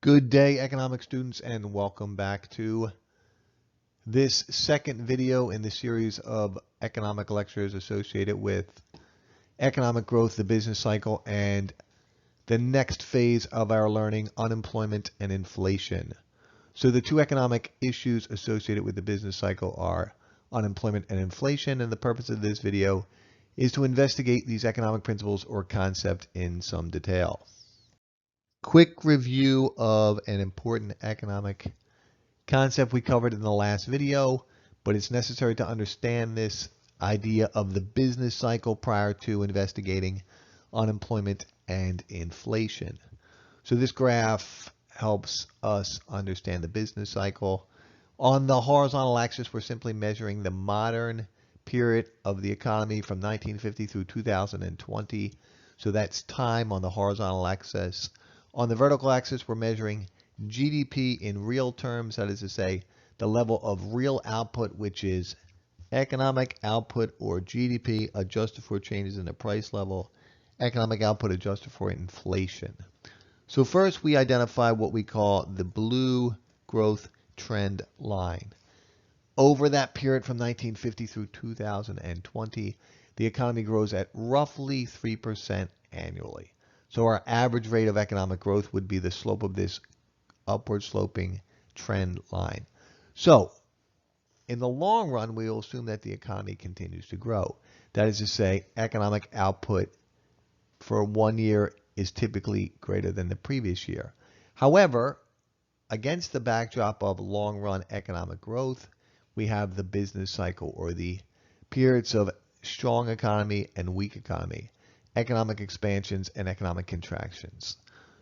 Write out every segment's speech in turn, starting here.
Good day, economic students, and welcome back to this second video in the series of economic lectures associated with economic growth, the business cycle, and the next phase of our learning, unemployment and inflation. So the two economic issues associated with the business cycle are unemployment and inflation, and the purpose of this video is to investigate these economic principles or concept in some detail. Quick review of an important economic concept we covered in the last video, but it's necessary to understand this idea of the business cycle prior to investigating unemployment and inflation. So this graph helps us understand the business cycle. On the horizontal axis, we're simply measuring the modern period of the economy from 1950 through 2020. So that's time on the horizontal axis. On the vertical axis, we're measuring GDP in real terms, that is to say, the level of real output, which is economic output or GDP adjusted for changes in the price level, economic output adjusted for inflation. So first we identify what we call the blue growth trend line. Over that period from 1950 through 2020, the economy grows at roughly 3% annually. So our average rate of economic growth would be the slope of this upward sloping trend line. So in the long run, we will assume that the economy continues to grow. That is to say, economic output for 1 year is typically greater than the previous year. However, against the backdrop of long run economic growth, we have the business cycle, or the periods of strong economy and weak economy, economic expansions and economic contractions.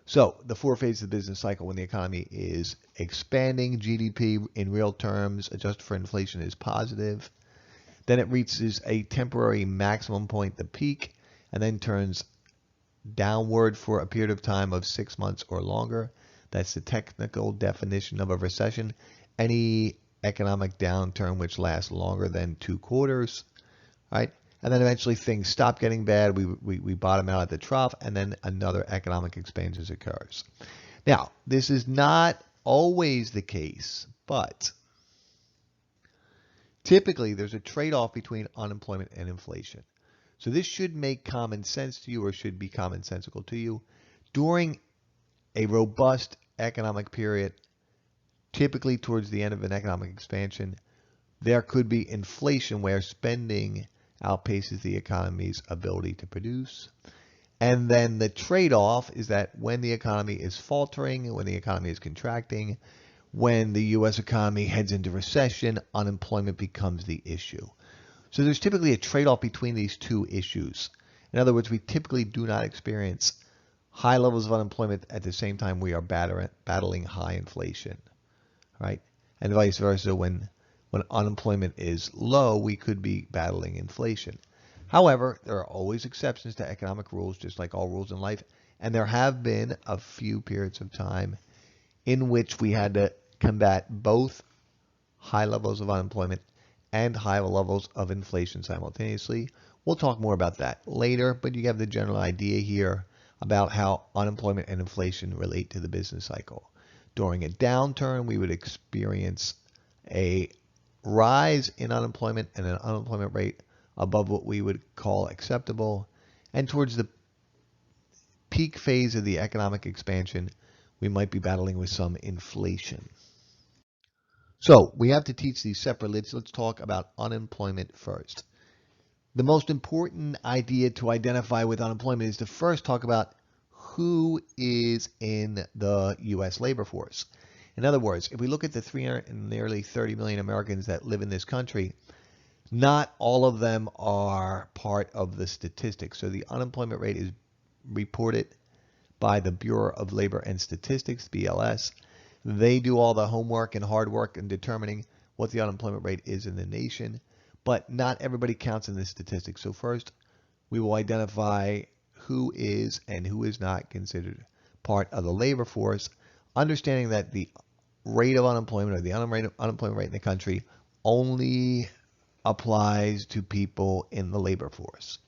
So the four phases of the business cycle: when the economy is expanding, GDP in real terms adjusted for inflation is positive. Then it reaches a temporary maximum point, the peak, and then turns downward for a period of time of 6 months or longer. That's the technical definition of a recession. Any economic downturn which lasts longer than 2 quarters, right? And then eventually things stop getting bad. We bottom out at the trough, and then another economic expansion occurs. Now, this is not always the case, but typically there's a trade-off between unemployment and inflation. So this should make common sense to you, or should be commonsensical to you. During a robust economic period, typically towards the end of an economic expansion, there could be inflation where spending outpaces the economy's ability to produce. And then the trade-off is that when the economy is faltering, when the economy is contracting, when the U.S. economy heads into recession, unemployment becomes the issue. So there's typically a trade-off between these two issues. In other words, we typically do not experience high levels of unemployment at the same time we are battling high inflation, right? And vice versa, when unemployment is low, we could be battling inflation. However, there are always exceptions to economic rules, just like all rules in life. And there have been a few periods of time in which we had to combat both high levels of unemployment and high levels of inflation simultaneously. We'll talk more about that later, but you have the general idea here about how unemployment and inflation relate to the business cycle. During a downturn, we would experience a rise in unemployment and an unemployment rate above what we would call acceptable. And towards the peak phase of the economic expansion, we might be battling with some inflation. So we have to teach these separately. Let's talk about unemployment first. The most important idea to identify with unemployment is to first talk about who is in the U.S. labor force. In other words, if we look at the nearly 30 million Americans that live in this country, not all of them are part of the statistics. So the unemployment rate is reported by the Bureau of Labor and Statistics, BLS. They do all the homework and hard work in determining what the unemployment rate is in the nation, but not everybody counts in this statistic. So first, we will identify who is and who is not considered part of the labor force, understanding that the rate of unemployment, or the unemployment rate in the country, only applies to people in the labor force.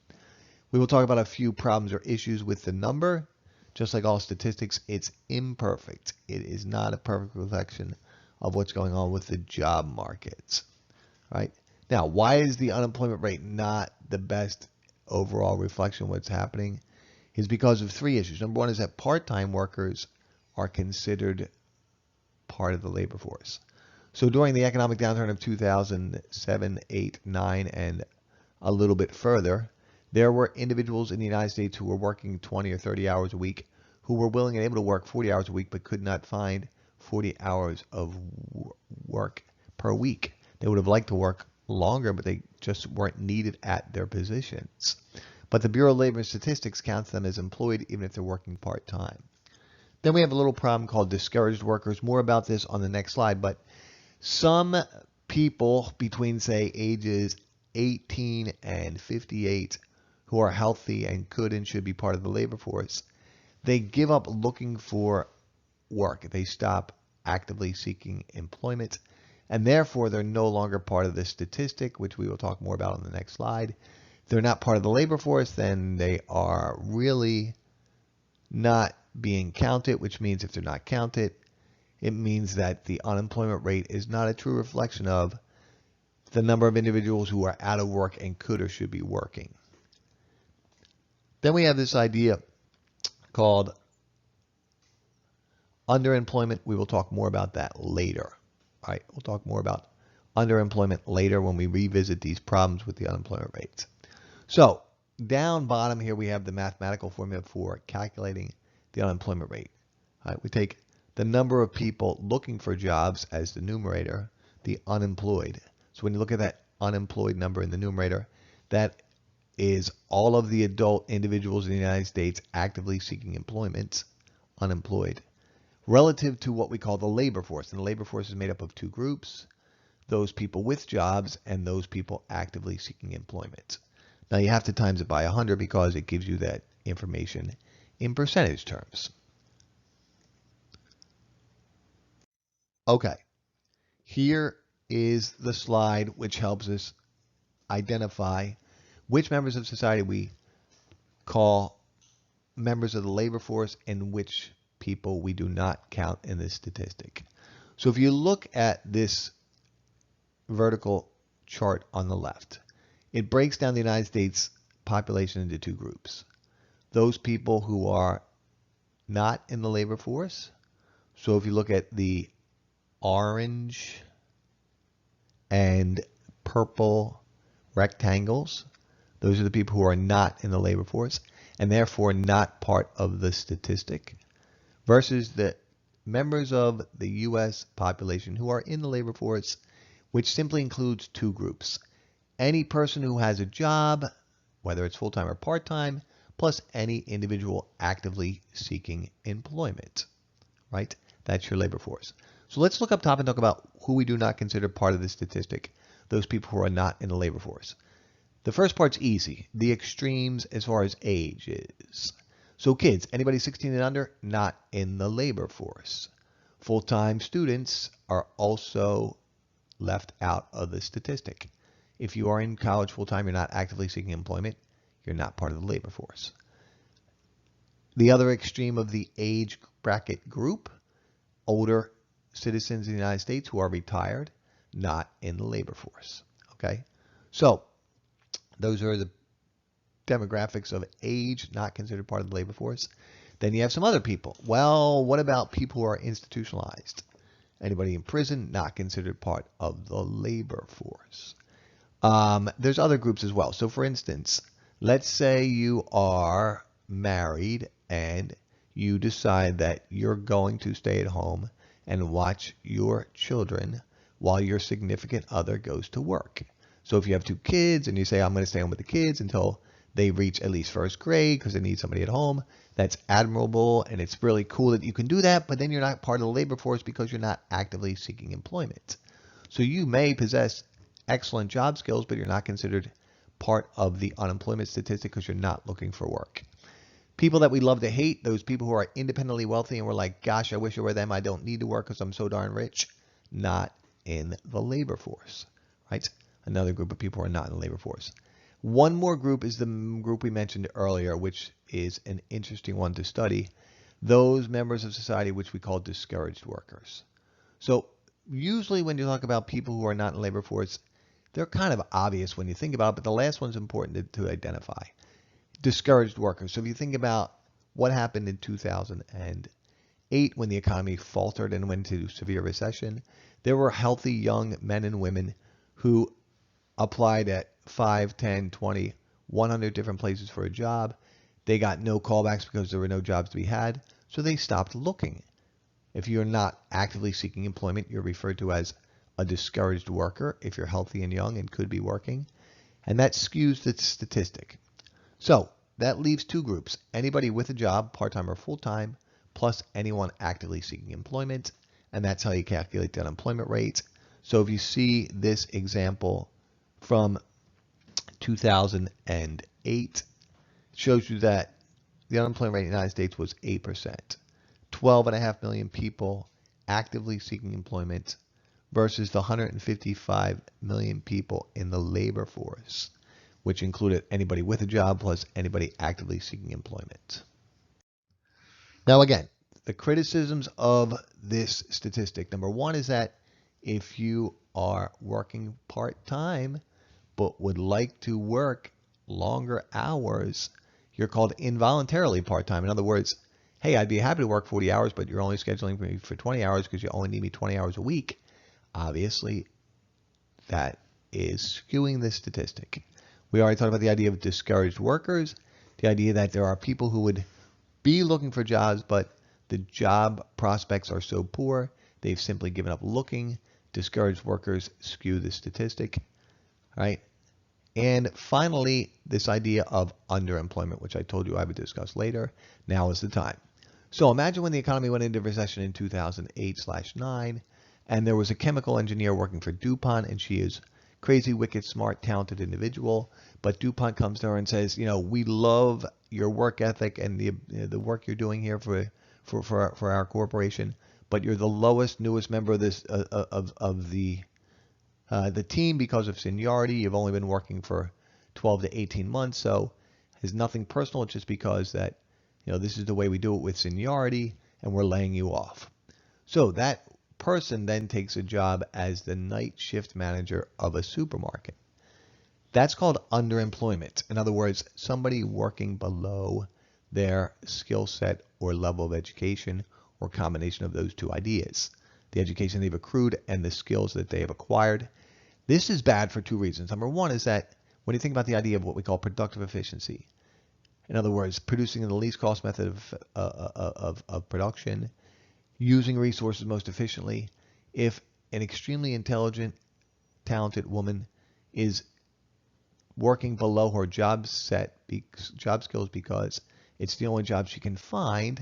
We will talk about a few problems or issues with the number. just like all statistics, it's imperfect. It is not a perfect reflection of what's going on with the job markets, right? Now, why is the unemployment rate not the best overall reflection of what's happening? Is because of three issues. Number one is that part-time workers are considered part of the labor force. So during the economic downturn of 2007, 8, 9, and a little bit further, there were individuals in the United States who were working 20 or 30 hours a week, who were willing and able to work 40 hours a week, but could not find 40 hours of work per week. They would have liked to work longer, but they just weren't needed at their positions. But the Bureau of Labor Statistics counts them as employed even if they're working part-time. Then we have a little problem called discouraged workers. More about this on the next slide, but some people between, say, ages 18 and 58 who are healthy and could and should be part of the labor force, they give up looking for work. They stop actively seeking employment, and therefore they're no longer part of the statistic, which we will talk more about on the next slide. If they're not part of the labor force, then they are really not being counted, which means if they're not counted, it means that the unemployment rate is not a true reflection of the number of individuals who are out of work and could or should be working. Then we have this idea called underemployment. We will talk more about that later. All right, we'll talk more about underemployment later when we revisit these problems with the unemployment rates. So down bottom here we have the mathematical formula for calculating the unemployment rate. All right, we take the number of people looking for jobs as the numerator, the unemployed. So when you look at that unemployed number in the numerator, that is all of the adult individuals in the United States actively seeking employment, unemployed, relative to what we call the labor force. And the labor force is made up of two groups, those people with jobs and those people actively seeking employment. Now you have to times it by 100 because it gives you that information in percentage terms. Okay, here is the slide which helps us identify which members of society we call members of the labor force and which people we do not count in this statistic. So if you look at this vertical chart on the left, it breaks down the United States population into two groups. Those people who are not in the labor force. So if you look at the orange and purple rectangles, those are the people who are not in the labor force and therefore not part of the statistic, versus the members of the U.S. population who are in the labor force, which simply includes two groups. Any person who has a job, whether it's full-time or part-time, plus any individual actively seeking employment, right? That's your labor force. So let's look up top and talk about who we do not consider part of the statistic, those people who are not in the labor force. The first part's easy, the extremes as far as age is. So kids, anybody 16 and under, not in the labor force. Full-time students are also left out of the statistic. If you are in college full-time, you're not actively seeking employment, you're not part of the labor force. The other extreme of the age bracket group, older citizens in the United States who are retired, not in the labor force. Okay, so those are the demographics of age, not considered part of the labor force. Then you have some other people. Well, what about people who are institutionalized? Anybody in prison, not considered part of the labor force. There's other groups as well. So for instance, let's say you are married and you decide that you're going to stay at home and watch your children while your significant other goes to work. So if you have two kids and you say, I'm going to stay home with the kids until they reach at least first grade because they need somebody at home, that's admirable and it's really cool that you can do that, but then you're not part of the labor force because you're not actively seeking employment. So you may possess excellent job skills, but you're not considered part of the unemployment statistic because you're not looking for work. People that we love to hate, those people who are independently wealthy and we're like, gosh, I wish I were them. I don't need to work because I'm so darn rich. Not in the labor force, right? Another group of people who are not in the labor force. One more group is the group we mentioned earlier, which is an interesting one to study. Those members of society which we call discouraged workers. So usually when you talk about people who are not in labor force, they're kind of obvious when you think about it, but the last one's important to identify. Discouraged workers. So if you think about what happened in 2008 when the economy faltered and went into severe recession, there were healthy young men and women who applied at 5, 10, 20, 100 different places for a job. They got no callbacks because there were no jobs to be had, so they stopped looking. If you're not actively seeking employment, you're referred to as a discouraged worker if you're healthy and young and could be working, and that skews the statistic. So that leaves two groups: anybody with a job, part-time or full-time, plus anyone actively seeking employment, and that's how you calculate the unemployment rate. So if you see this example from 2008, it shows you that the unemployment rate in the United States was 8%. 12.5 million people actively seeking employment versus the 155 million people in the labor force, which included anybody with a job plus anybody actively seeking employment. Now again, the criticisms of this statistic. Number one is that if you are working part-time but would like to work longer hours, you're called involuntarily part-time. In other words, hey, I'd be happy to work 40 hours, but you're only scheduling me for 20 hours because you only need me 20 hours a week. Obviously, that is skewing the statistic. We already talked about the idea of discouraged workers, the idea that there are people who would be looking for jobs, but the job prospects are so poor, they've simply given up looking. Discouraged workers skew the statistic, right? And finally, this idea of underemployment, which I told you I would discuss later. Now is the time. So imagine when the economy went into recession in 2008/9, and there was a chemical engineer working for DuPont, and she is crazy, wicked, smart, talented individual. But DuPont comes to her and says, you know, we love your work ethic and the work you're doing here for our corporation, but you're the lowest, newest member of this of the team because of seniority. You've only been working for 12 to 18 months, so it's nothing personal. It's just because that, you know, this is the way we do it with seniority, and we're laying you off. So that person then takes a job as the night shift manager of a supermarket. That's called underemployment. In other words, somebody working below their skill set or level of education, or combination of those two ideas: the education they've accrued and the skills that they have acquired. This is bad for two reasons. Number one is that when you think about the idea of what we call productive efficiency, in other words, producing in the least cost method of production, using resources most efficiently, if an extremely intelligent, talented woman is working below her job skills because it's the only job she can find,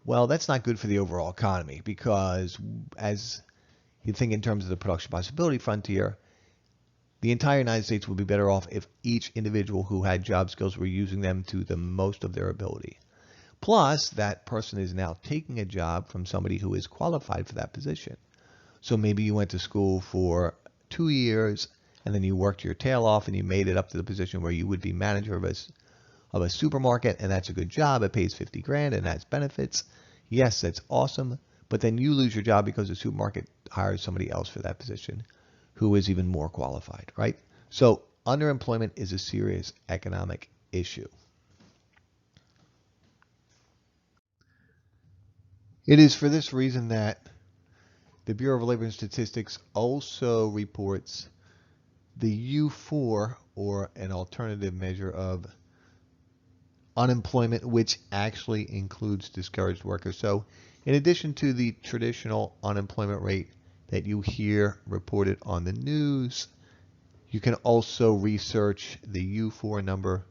well, that's not good for the overall economy, because as you think in terms of the production possibility frontier, the entire United States would be better off if each individual who had job skills were using them to the most of their ability. Plus, that person is now taking a job from somebody who is qualified for that position. So maybe you went to school for 2 years, and then you worked your tail off, and you made it up to the position where you would be manager of a supermarket, and that's a good job. It pays 50 grand, and that's benefits. Yes, that's awesome. But then you lose your job because the supermarket hires somebody else for that position who is even more qualified, right? So underemployment is a serious economic issue. It is for this reason that the Bureau of Labor and Statistics also reports the U4, or an alternative measure of unemployment, which actually includes discouraged workers. So in addition to the traditional unemployment rate that you hear reported on the news, you can also research the U4 number,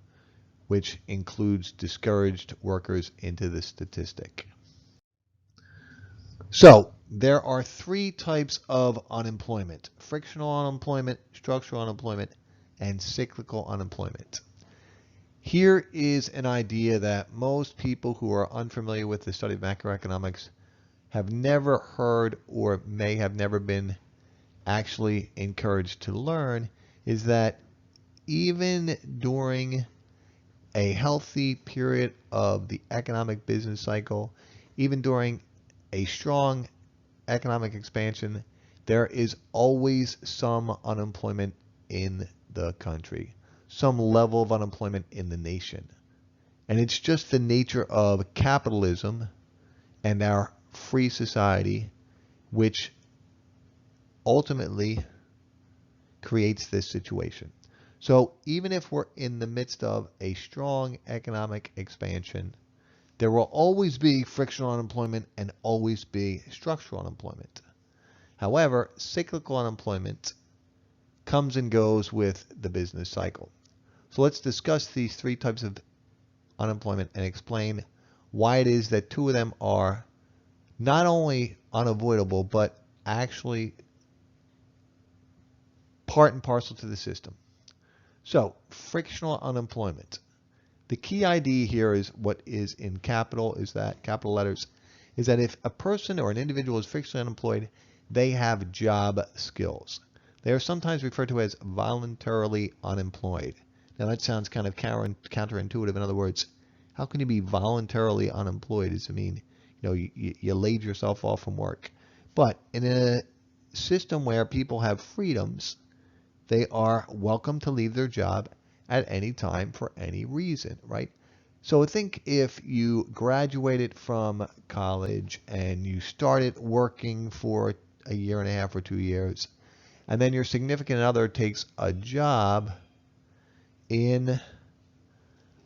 which includes discouraged workers, into the statistic. So there are three types of unemployment: frictional unemployment, structural unemployment, and cyclical unemployment. Here is an idea that most people who are unfamiliar with the study of macroeconomics have never heard, or may have never been actually encouraged to learn, is that even during a healthy period of the economic business cycle, even during a strong economic expansion, there is always some unemployment in the country, some level of unemployment in the nation. And it's just the nature of capitalism and our free society which ultimately creates this situation. So even if we're in the midst of a strong economic expansion, there will always be frictional unemployment and always be structural unemployment. However, cyclical unemployment comes and goes with the business cycle. So let's discuss these three types of unemployment and explain why it is that two of them are not only unavoidable, but actually part and parcel to the system. So, frictional unemployment. The key idea here is what is in capital letters, is that if a person or an individual is frictionally unemployed, they have job skills. They are sometimes referred to as voluntarily unemployed. Now that sounds kind of counterintuitive. In other words, how can you be voluntarily unemployed? Does it mean, you laid yourself off from work? But in a system where people have freedoms, they are welcome to leave their job at any time for any reason, right? So think if you graduated from college and you started working for a year and a half or 2 years, and then your significant other takes a job in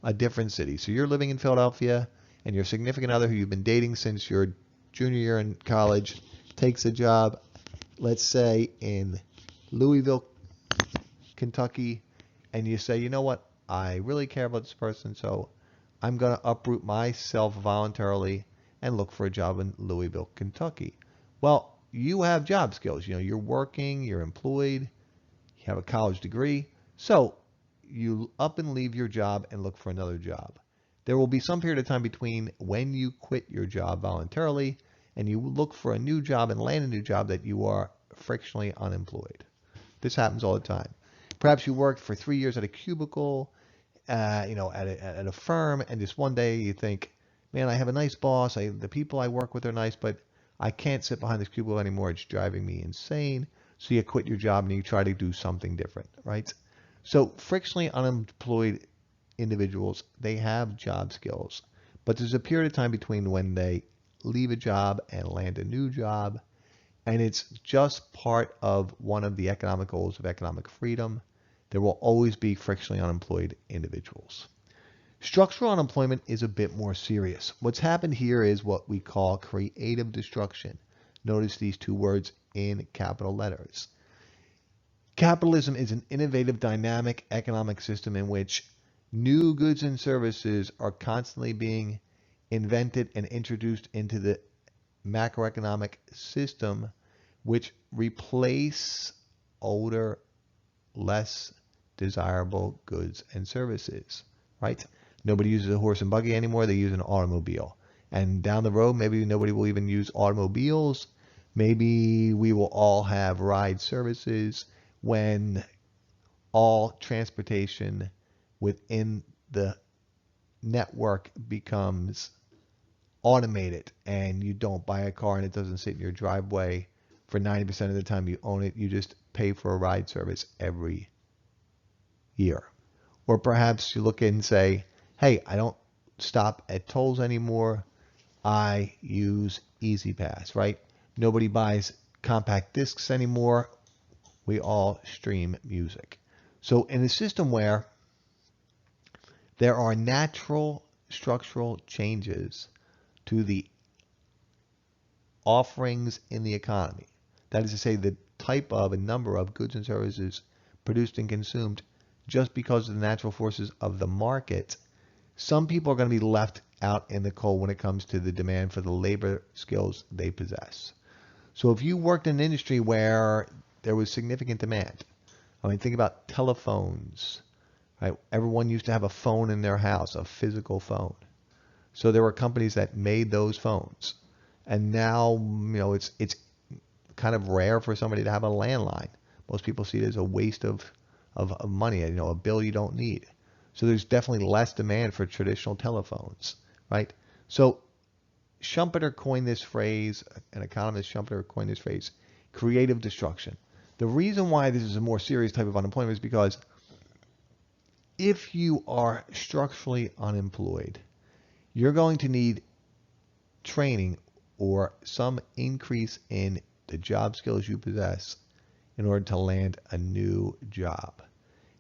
a different city. So you're living in Philadelphia, and your significant other who you've been dating since your junior year in college takes a job, let's say in Louisville, Kentucky, and you say, you know what, I really care about this person, so I'm going to uproot myself voluntarily and look for a job in Louisville, Kentucky. Well, you have job skills. You're working, you're employed, you have a college degree, so you up and leave your job and look for another job. There will be some period of time between when you quit your job voluntarily and you look for a new job and land a new job that you are frictionally unemployed. This happens all the time. Perhaps you worked for 3 years at a cubicle, at a firm, and just one day you think, man, I have a nice boss. The people I work with are nice, but I can't sit behind this cubicle anymore. It's driving me insane. So you quit your job and you try to do something different, right? So frictionally unemployed individuals, they have job skills, but there's a period of time between when they leave a job and land a new job. And it's just part of one of the economic goals of economic freedom. There will always be frictionally unemployed individuals. Structural unemployment is a bit more serious. What's happened here is what we call creative destruction. Notice these two words in capital letters. Capitalism is an innovative, dynamic economic system in which new goods and services are constantly being invented and introduced into the macroeconomic system, which replace older, less desirable goods and services, right? Nobody uses a horse and buggy anymore. They use an automobile. And down the road, maybe nobody will even use automobiles. Maybe we will all have ride services when all transportation within the network becomes automated and you don't buy a car and it doesn't sit in your driveway for 90% of the time you own it. You just pay for a ride service every year. Or perhaps you look and say, hey, I don't stop at tolls anymore. I use E-ZPass, right? Nobody buys compact discs anymore. We all stream music. So in a system where there are natural structural changes to the offerings in the economy, that is to say, the type of and number of goods and services produced and consumed just because of the natural forces of the market, some people are going to be left out in the cold when it comes to the demand for the labor skills they possess. So if you worked in an industry where there was significant demand, think about telephones, right? Everyone used to have a phone in their house, a physical phone. So there were companies that made those phones. And now, it's kind of rare for somebody to have a landline. Most people see it as a waste of of money, a bill you don't need. So there's definitely less demand for traditional telephones, right? So Schumpeter coined this phrase, an economist, Schumpeter coined this phrase, creative destruction. The reason why this is a more serious type of unemployment is because if you are structurally unemployed, you're going to need training or some increase in the job skills you possess in order to land a new job.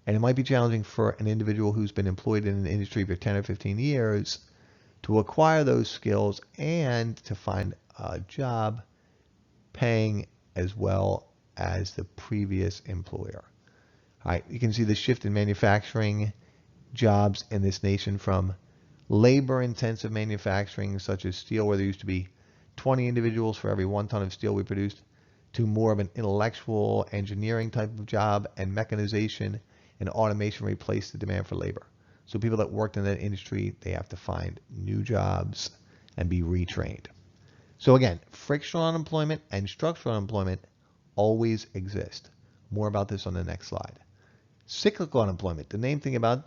And it might be challenging for an individual who's been employed in an industry for 10 or 15 years to acquire those skills and to find a job paying as well as the previous employer. All right, you can see the shift in manufacturing jobs in this nation from labor-intensive manufacturing, such as steel, where there used to be 20 individuals for every 1 ton of steel we produced, to more of an intellectual engineering type of job, and mechanization and automation replaced the demand for labor. So people that worked in that industry, they have to find new jobs and be retrained. So again, frictional unemployment and structural unemployment always exist. More about this on the next slide. Cyclical unemployment. The nice thing about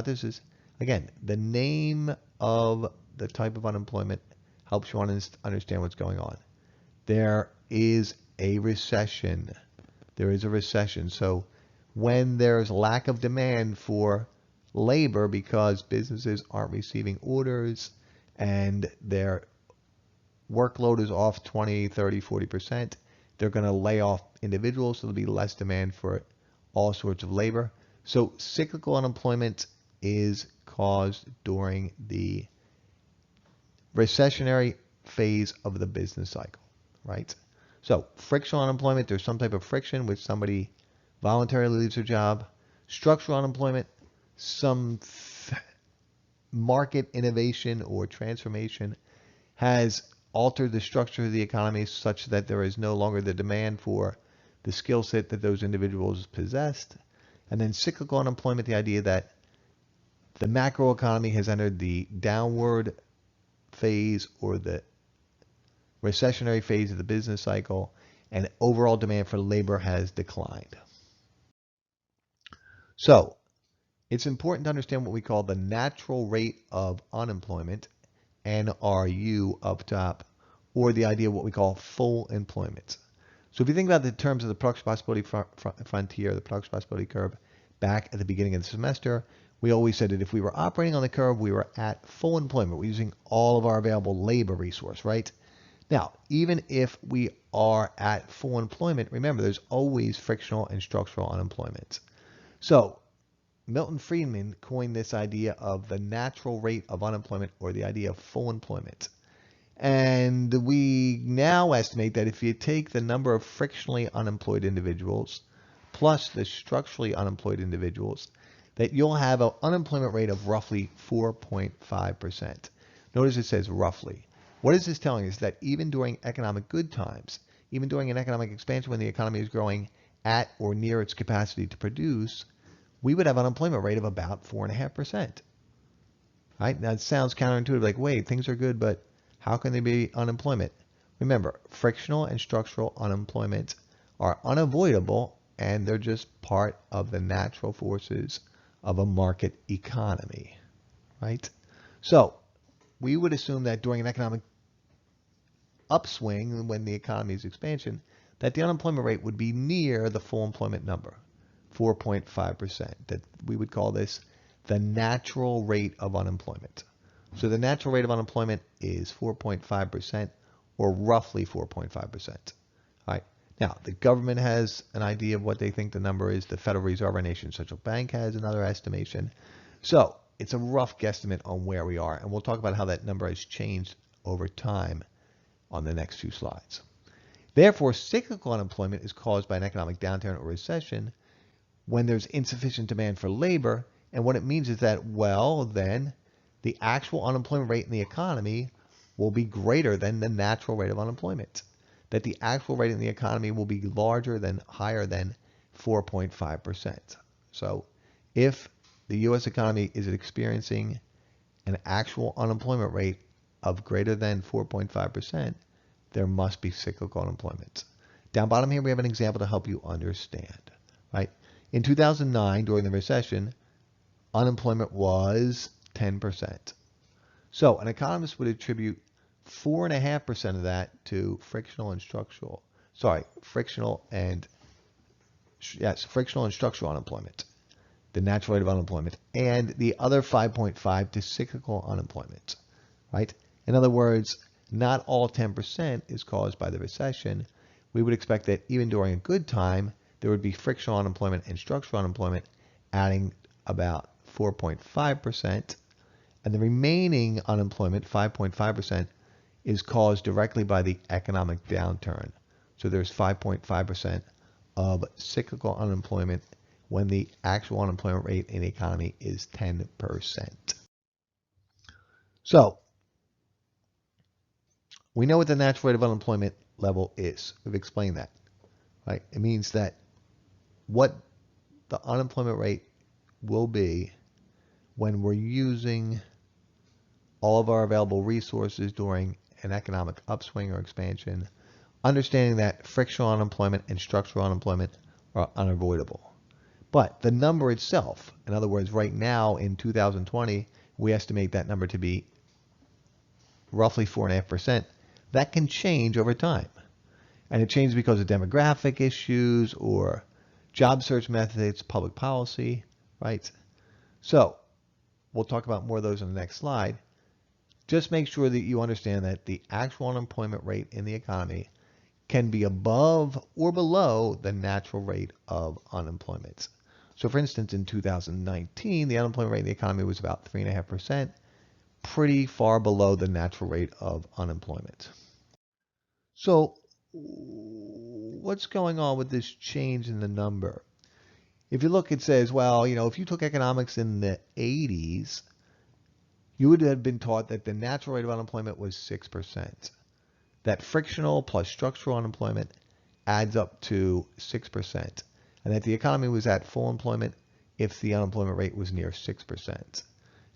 this is, again, the name of the type of unemployment helps you understand what's going on. There is a recession. There is a recession. So when there's lack of demand for labor because businesses aren't receiving orders and their workload is off 20, 30, 40%, they're going to lay off individuals, so there'll be less demand for all sorts of labor. So cyclical unemployment is caused during the recessionary phase of the business cycle, right? So frictional unemployment, there's some type of friction which somebody voluntarily leaves their job. Structural unemployment, some market innovation or transformation has altered the structure of the economy such that there is no longer the demand for the skill set that those individuals possessed. And then cyclical unemployment, the idea that the macroeconomy has entered the downward phase or the recessionary phase of the business cycle, and overall demand for labor has declined. So it's important to understand what we call the natural rate of unemployment, NRU up top, or the idea of what we call full employment. So if you think about the terms of the production possibility frontier, the production possibility curve, back at the beginning of the semester, we always said that if we were operating on the curve, we were at full employment. We're using all of our available labor resource, right? Now, even if we are at full employment, remember, there's always frictional and structural unemployment. So Milton Friedman coined this idea of the natural rate of unemployment, or the idea of full employment. And we now estimate that if you take the number of frictionally unemployed individuals plus the structurally unemployed individuals, that you'll have an unemployment rate of roughly 4.5%. Notice it says roughly. What is this telling us? That even during economic good times, even during an economic expansion when the economy is growing at or near its capacity to produce, we would have an unemployment rate of about 4.5%. Right? Now it sounds counterintuitive, like, wait, things are good, but how can there be unemployment? Remember, frictional and structural unemployment are unavoidable, and they're just part of the natural forces of a market economy, right? So we would assume that during an economic upswing, when the economy is expansion, that the unemployment rate would be near the full employment number, 4.5%. That we would call this the natural rate of unemployment. So the natural rate of unemployment is 4.5%, or roughly 4.5%. All right. Now, the government has an idea of what they think the number is. The Federal Reserve, our nation's central bank, has another estimation. So it's a rough guesstimate on where we are, and we'll talk about how that number has changed over time on the next few slides. Therefore, cyclical unemployment is caused by an economic downturn or recession when there's insufficient demand for labor, and what it means is that, well, then the actual unemployment rate in the economy will be greater than the natural rate of unemployment. That the actual rate in the economy will be higher than 4.5%. So if the U.S. economy is experiencing an actual unemployment rate of greater than 4.5%, there must be cyclical unemployment. Down bottom here, we have an example to help you understand, right? In 2009, during the recession, unemployment was 10%. So an economist would attribute 4.5% of that to frictional and structural unemployment, the natural rate of unemployment, and the other 5.5 to cyclical unemployment, right? In other words, not all 10% is caused by the recession. We would expect that even during a good time, there would be frictional unemployment and structural unemployment adding about 4.5%, and the remaining unemployment, 5.5%, is caused directly by the economic downturn. So there's 5.5% of cyclical unemployment when the actual unemployment rate in the economy is 10%. So we know what the natural rate of unemployment level is. We've explained that, right? It means that what the unemployment rate will be when we're using all of our available resources during an economic upswing or expansion, understanding that frictional unemployment and structural unemployment are unavoidable. But the number itself, in other words, right now in 2020, we estimate that number to be roughly 4.5%. That can change over time. And it changes because of demographic issues or job search methods, public policy, right? So we'll talk about more of those in the next slide. Just make sure that you understand that the actual unemployment rate in the economy can be above or below the natural rate of unemployment. So for instance, in 2019, the unemployment rate in the economy was about 3.5%, pretty far below the natural rate of unemployment. So what's going on with this change in the number? If you look, it says, well, if you took economics in the 80s, you would have been taught that the natural rate of unemployment was 6%. That frictional plus structural unemployment adds up to 6%. And that the economy was at full employment if the unemployment rate was near 6%.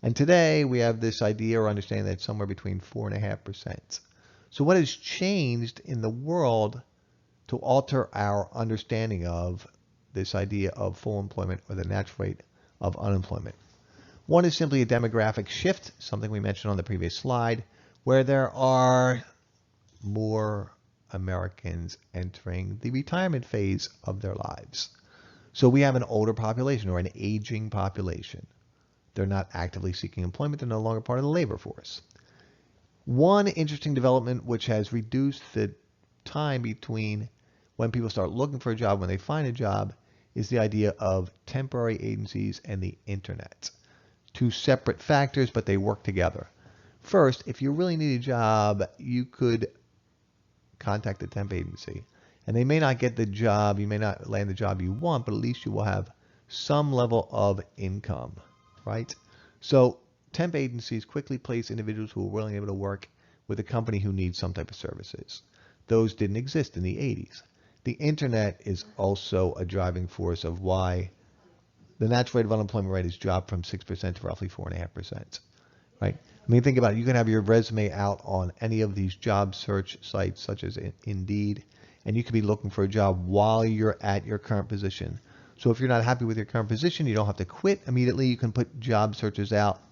And today we have this idea or understanding that it's somewhere between 4.5%. So what has changed in the world to alter our understanding of this idea of full employment or the natural rate of unemployment? One is simply a demographic shift, something we mentioned on the previous slide, where there are more Americans entering the retirement phase of their lives. So we have an older population or an aging population. They're not actively seeking employment. They're no longer part of the labor force. One interesting development which has reduced the time between when people start looking for a job, when they find a job, is the idea of temporary agencies and the internet. Two separate factors, but they work together. First, if you really need a job, you could contact a temp agency. And they may not get the job, you may not land the job you want, but at least you will have some level of income, right? So temp agencies quickly place individuals who are willing and able to work with a company who needs some type of services. Those didn't exist in the 80s. The internet is also a driving force of why the natural rate of unemployment rate has dropped from 6% to roughly 4.5%, right? I mean, think about it. You can have your resume out on any of these job search sites such as Indeed, and you could be looking for a job while you're at your current position. So if you're not happy with your current position, you don't have to quit immediately. You can put job searches out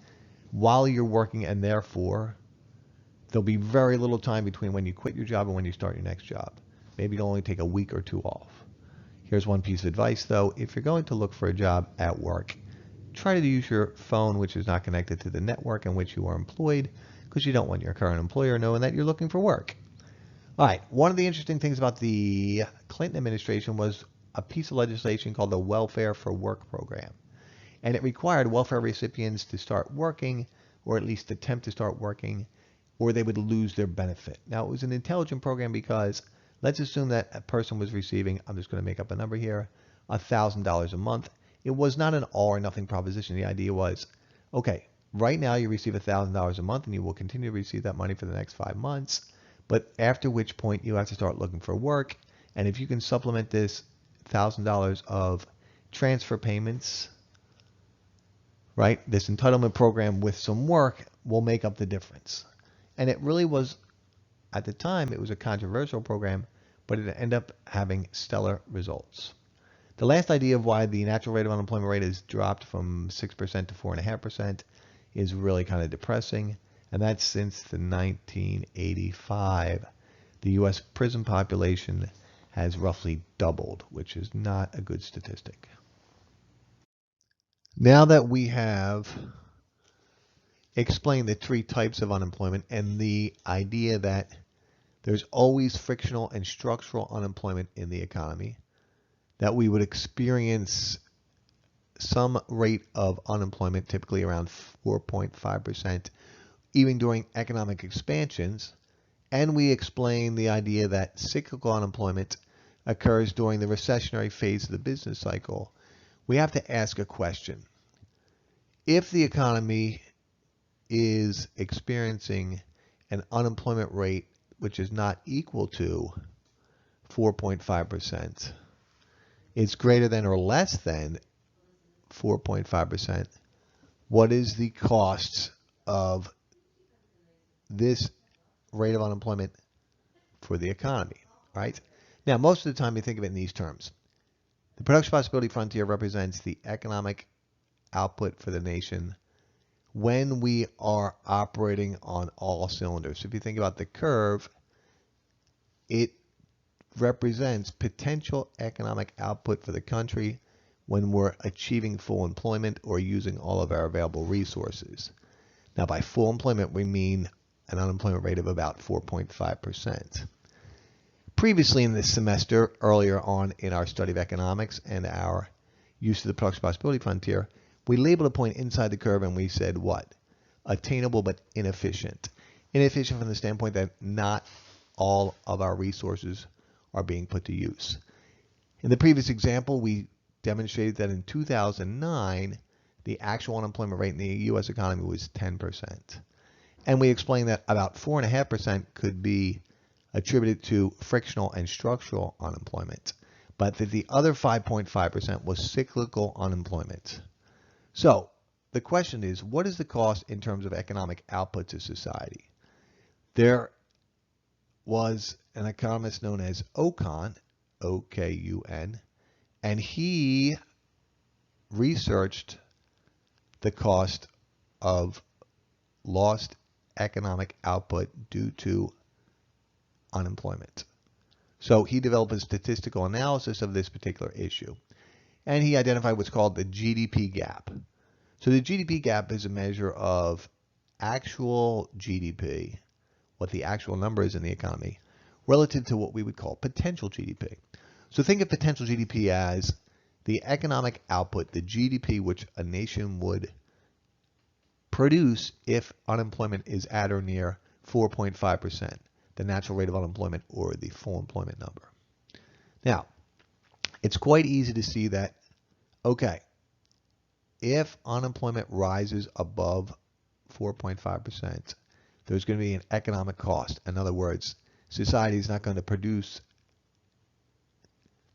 while you're working, and therefore there'll be very little time between when you quit your job and when you start your next job. Maybe it'll only take a week or two off. Here's one piece of advice though. If you're going to look for a job at work, try to use your phone which is not connected to the network in which you are employed, because you don't want your current employer knowing that you're looking for work. All right, one of the interesting things about the Clinton administration was a piece of legislation called the Welfare for Work program. And it required welfare recipients to start working, or at least attempt to start working, or they would lose their benefit. Now, it was an intelligent program because let's assume that a person was receiving, I'm just going to make up a number here, $1,000 a month. It was not an all or nothing proposition. The idea was, okay, right now you receive $1,000 a month and you will continue to receive that money for the next 5 months. But after which point you have to start looking for work. And if you can supplement this $1,000 of transfer payments, right, this entitlement program with some work will make up the difference. And it really was, at the time, it was a controversial program, but it ended up having stellar results. The last idea of why the natural rate of unemployment rate has dropped from 6% to 4.5% is really kind of depressing, and that's since the 1985. The U.S. prison population has roughly doubled, which is not a good statistic. Now that we have explained the three types of unemployment and the idea that there's always frictional and structural unemployment in the economy, that we would experience some rate of unemployment, typically around 4.5%, even during economic expansions, and we explain the idea that cyclical unemployment occurs during the recessionary phase of the business cycle, we have to ask a question. If the economy is experiencing an unemployment rate which is not equal to 4.5%, it's greater than or less than 4.5%, what is the cost of this rate of unemployment for the economy, right? Now, most of the time you think of it in these terms. The production possibility frontier represents the economic output for the nation when we are operating on all cylinders. So if you think about the curve, it represents potential economic output for the country when we're achieving full employment or using all of our available resources. Now, by full employment, we mean an unemployment rate of about 4.5%. Previously in this semester, earlier on in our study of economics and our use of the production possibility frontier, we labeled a point inside the curve and we said what? Attainable but inefficient. Inefficient from the standpoint that not all of our resources are being put to use. In the previous example, we demonstrated that in 2009, the actual unemployment rate in the U.S. economy was 10%. And we explained that about 4.5% could be attributed to frictional and structural unemployment, but that the other 5.5% was cyclical unemployment. So the question is, what is the cost in terms of economic output to society? There was an economist known as Okun, O-K-U-N, and he researched the cost of lost economic output due to unemployment. So he developed a statistical analysis of this particular issue, and he identified what's called the GDP gap. So the GDP gap is a measure of actual GDP, what the actual number is in the economy, relative to what we would call potential GDP. So think of potential GDP as the economic output, the GDP which a nation would produce if unemployment is at or near 4.5%, the natural rate of unemployment or the full employment number. Now, it's quite easy to see that, okay, if unemployment rises above 4.5%, there's going to be an economic cost. In other words, society is not going to produce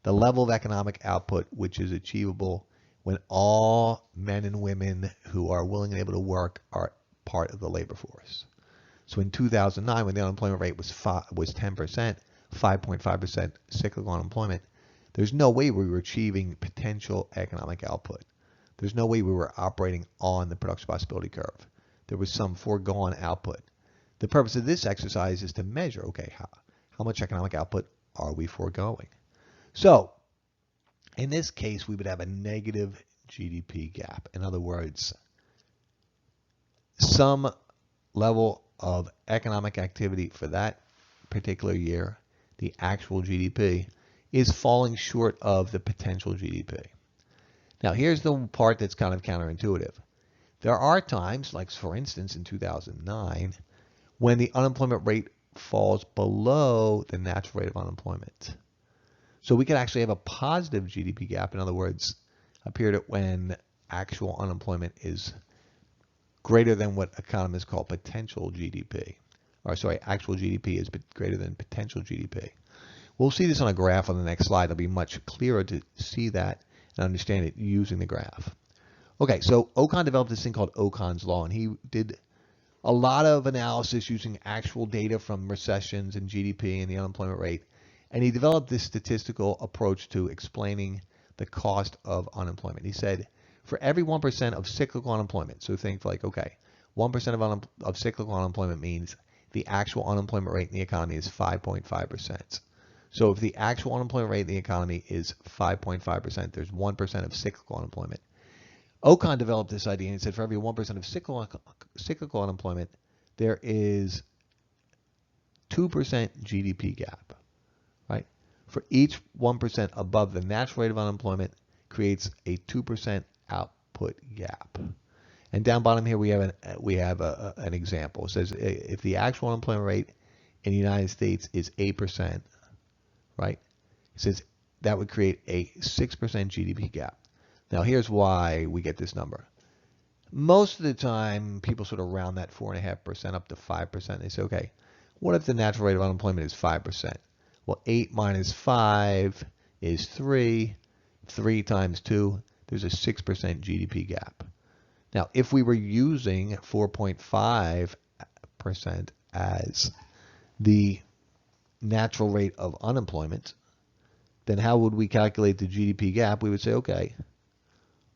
the level of economic output which is achievable when all men and women who are willing and able to work are part of the labor force. So in 2009, when the unemployment rate was 10%, 5.5% cyclical unemployment, there's no way we were achieving potential economic output. There's no way we were operating on the production possibility curve. There was some foregone output. The purpose of this exercise is to measure, okay, how much economic output are we foregoing? So in this case, we would have a negative GDP gap. In other words, some level of economic activity for that particular year, the actual GDP, is falling short of the potential GDP. Now, here's the part that's kind of counterintuitive. There are times, like for instance in 2009, when the unemployment rate falls below the natural rate of unemployment. So we could actually have a positive GDP gap. In other words, a period when actual unemployment is greater than what economists call potential GDP. Or sorry, actual GDP is greater than potential GDP. We'll see this on a graph on the next slide. It'll be much clearer to see that and understand it using the graph. Okay, so Okun developed this thing called Okun's law, and he did a lot of analysis using actual data from recessions and GDP and the unemployment rate. And he developed this statistical approach to explaining the cost of unemployment. He said for every 1% of cyclical unemployment, so think like, okay, 1% of cyclical unemployment means the actual unemployment rate in the economy is 5.5%. So if the actual unemployment rate in the economy is 5.5%, there's 1% of cyclical unemployment. Ocon developed this idea and said for every 1% of cyclical unemployment, there is 2% GDP gap, right? For each 1% above the natural rate of unemployment creates a 2% output gap. And down bottom here we have an example. It says if the actual unemployment rate in the United States is 8%, right? It says that would create a 6% GDP gap. Now here's why we get this number. Most of the time people sort of round that 4.5% up to 5%. They say, okay, what if the natural rate of unemployment is 5%? Well, 8 minus 5 is 3. 3 times 2, there's a 6% GDP gap. Now, if we were using 4.5% as the natural rate of unemployment, then how would we calculate the GDP gap? We would say, okay,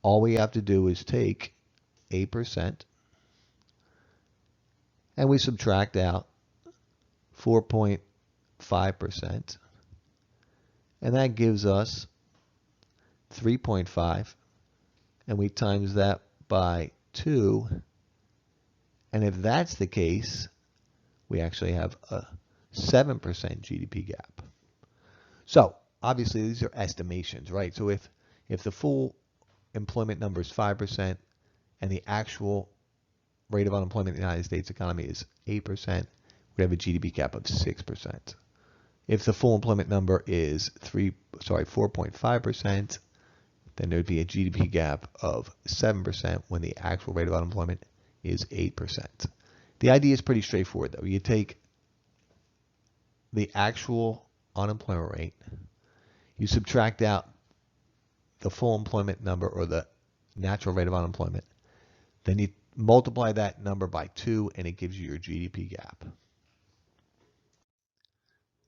all we have to do is take 8% and we subtract out 4.5%, and that gives us 3.5, and we times that by 2, and if that's the case, we actually have a 7% GDP gap. So obviously these are estimations, right? So if the full employment number is 5% and the actual rate of unemployment in the United States economy is 8%, we have a GDP gap of 6%. If the full employment number is 4.5%, then there would be a GDP gap of 7% when the actual rate of unemployment is 8%. The idea is pretty straightforward, though. You take the actual unemployment rate, you subtract out the full employment number or the natural rate of unemployment, then you multiply that number by 2 and it gives you your GDP gap.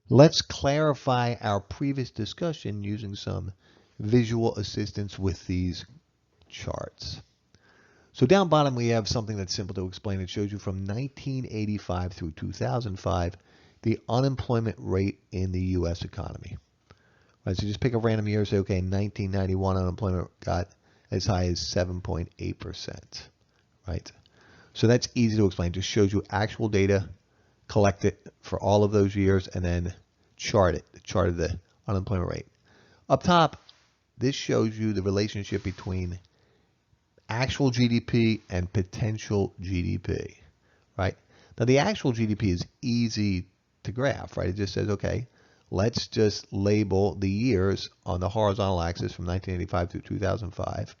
Let's clarify our previous discussion using some visual assistance with these charts. So down bottom we have something that's simple to explain. It shows you from 1985 through 2005 the unemployment rate in the U.S. economy. Right, so just pick a random year and say, okay, in 1991 unemployment got as high as 7.8%. Right? So that's easy to explain. It just shows you actual data, collect it for all of those years, and then chart it, the chart of the unemployment rate. Up top, this shows you the relationship between actual GDP and potential GDP, right? Now the actual GDP is easy to graph, right? It just says, okay, let's just label the years on the horizontal axis from 1985 through 2005,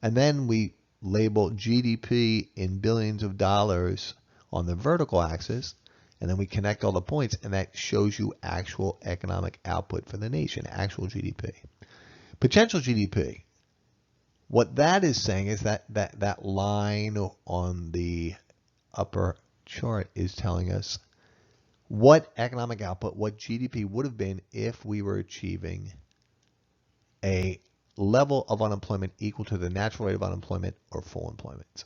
and then we label GDP in billions of dollars on the vertical axis, and then we connect all the points, and that shows you actual economic output for the nation, actual GDP. Potential GDP, what that is saying is that line on the upper chart is telling us what economic output, what GDP would have been if we were achieving a level of unemployment equal to the natural rate of unemployment or full employment,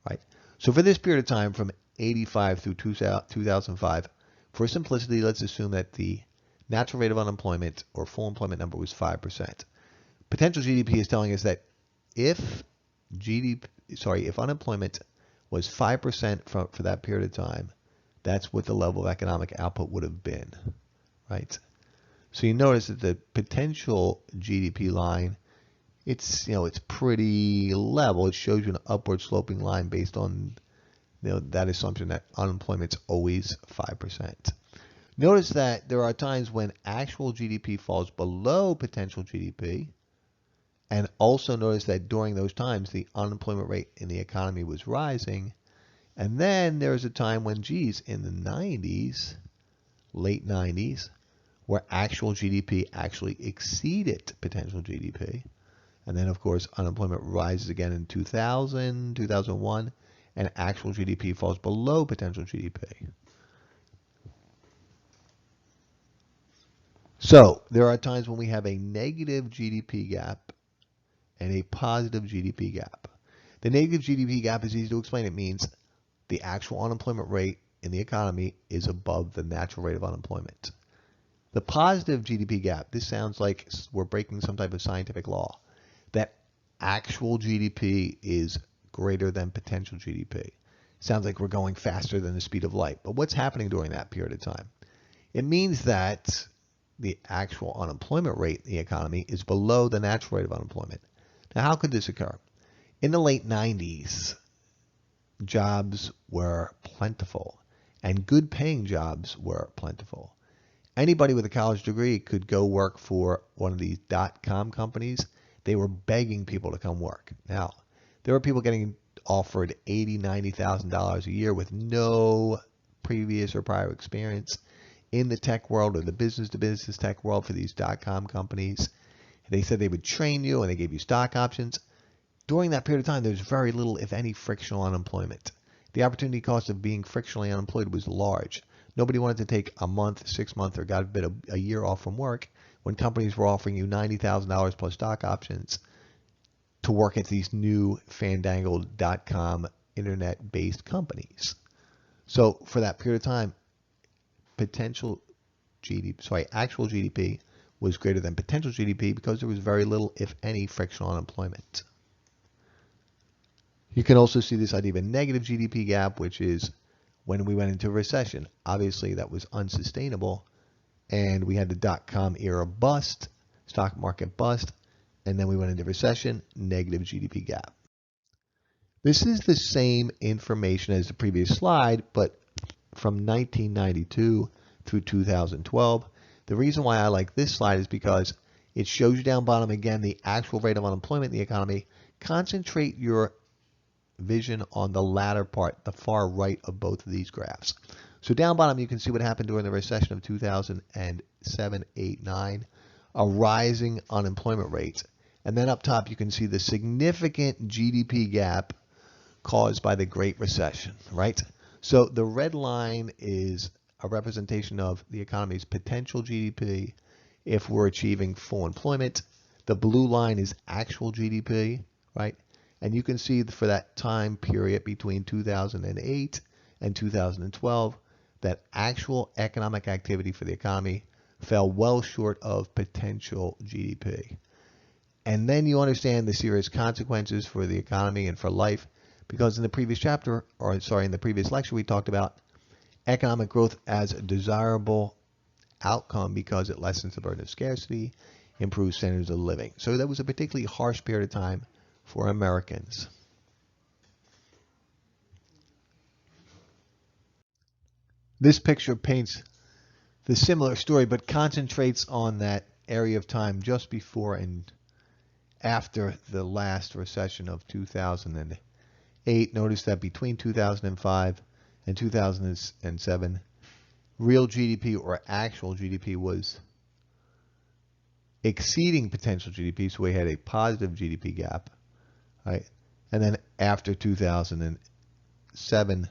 right? So for this period of time from 85 through 2005, for simplicity, let's assume that the natural rate of unemployment or full employment number was 5%. Potential GDP is telling us that if unemployment was 5% for that period of time, that's what the level of economic output would have been, right? So you notice that the potential GDP line, it's pretty level. It shows you an upward sloping line based on that assumption that unemployment's always 5%. Notice that there are times when actual GDP falls below potential GDP, and also notice that during those times the unemployment rate in the economy was rising. And then there was a time when, in the 90s, late 90s, where actual GDP actually exceeded potential GDP. And then, of course, unemployment rises again in 2000, 2001, and actual GDP falls below potential GDP. So there are times when we have a negative GDP gap and a positive GDP gap. The negative GDP gap is easy to explain. It means the actual unemployment rate in the economy is above the natural rate of unemployment. The positive GDP gap, this sounds like we're breaking some type of scientific law, that actual GDP is greater than potential GDP. Sounds like we're going faster than the speed of light. But what's happening during that period of time? It means that the actual unemployment rate in the economy is below the natural rate of unemployment. Now, how could this occur? In the late 90s, jobs were plentiful and good paying jobs were plentiful. Anybody with a college degree could go work for one of these .com companies. They were begging people to come work. Now, there were people getting offered $80,000, $90,000 a year with no previous or prior experience in the tech world or the business-to-business tech world for these .com companies. They said they would train you and they gave you stock options. During that period of time, there was very little, if any, frictional unemployment. The opportunity cost of being frictionally unemployed was large. Nobody wanted to take a month, 6 months, or God forbid a year off from work when companies were offering you $90,000 plus stock options to work at these new fandangled .com internet-based companies. So for that period of time, actual GDP was greater than potential GDP because there was very little, if any, frictional unemployment. You can also see this idea of a negative GDP gap, which is when we went into a recession. Obviously, that was unsustainable, and we had the .com era bust, stock market bust, and then we went into recession, negative GDP gap. This is the same information as the previous slide, but from 1992 through 2012. The reason why I like this slide is because it shows you down bottom again the actual rate of unemployment in the economy. Concentrate your vision on the latter part, the far right of both of these graphs. So down bottom you can see what happened during the recession of 2007, 8, 9, a rising unemployment rate. And then up top you can see the significant GDP gap caused by the Great Recession, right? So the red line is a representation of the economy's potential GDP if we're achieving full employment. The blue line is actual GDP, right? And you can see for that time period between 2008 and 2012 that actual economic activity for the economy fell well short of potential GDP. And then you understand the serious consequences for the economy and for life, because in the previous chapter, or sorry, in the previous lecture, we talked about economic growth as a desirable outcome because it lessens the burden of scarcity, improves standards of living. So that was a particularly harsh period of time for Americans. This picture paints the similar story, but concentrates on that area of time just before and after the last recession of 2008. Notice that between 2005 and 2007, real GDP or actual GDP was exceeding potential GDP, so we had a positive GDP gap, right? And then after 2007,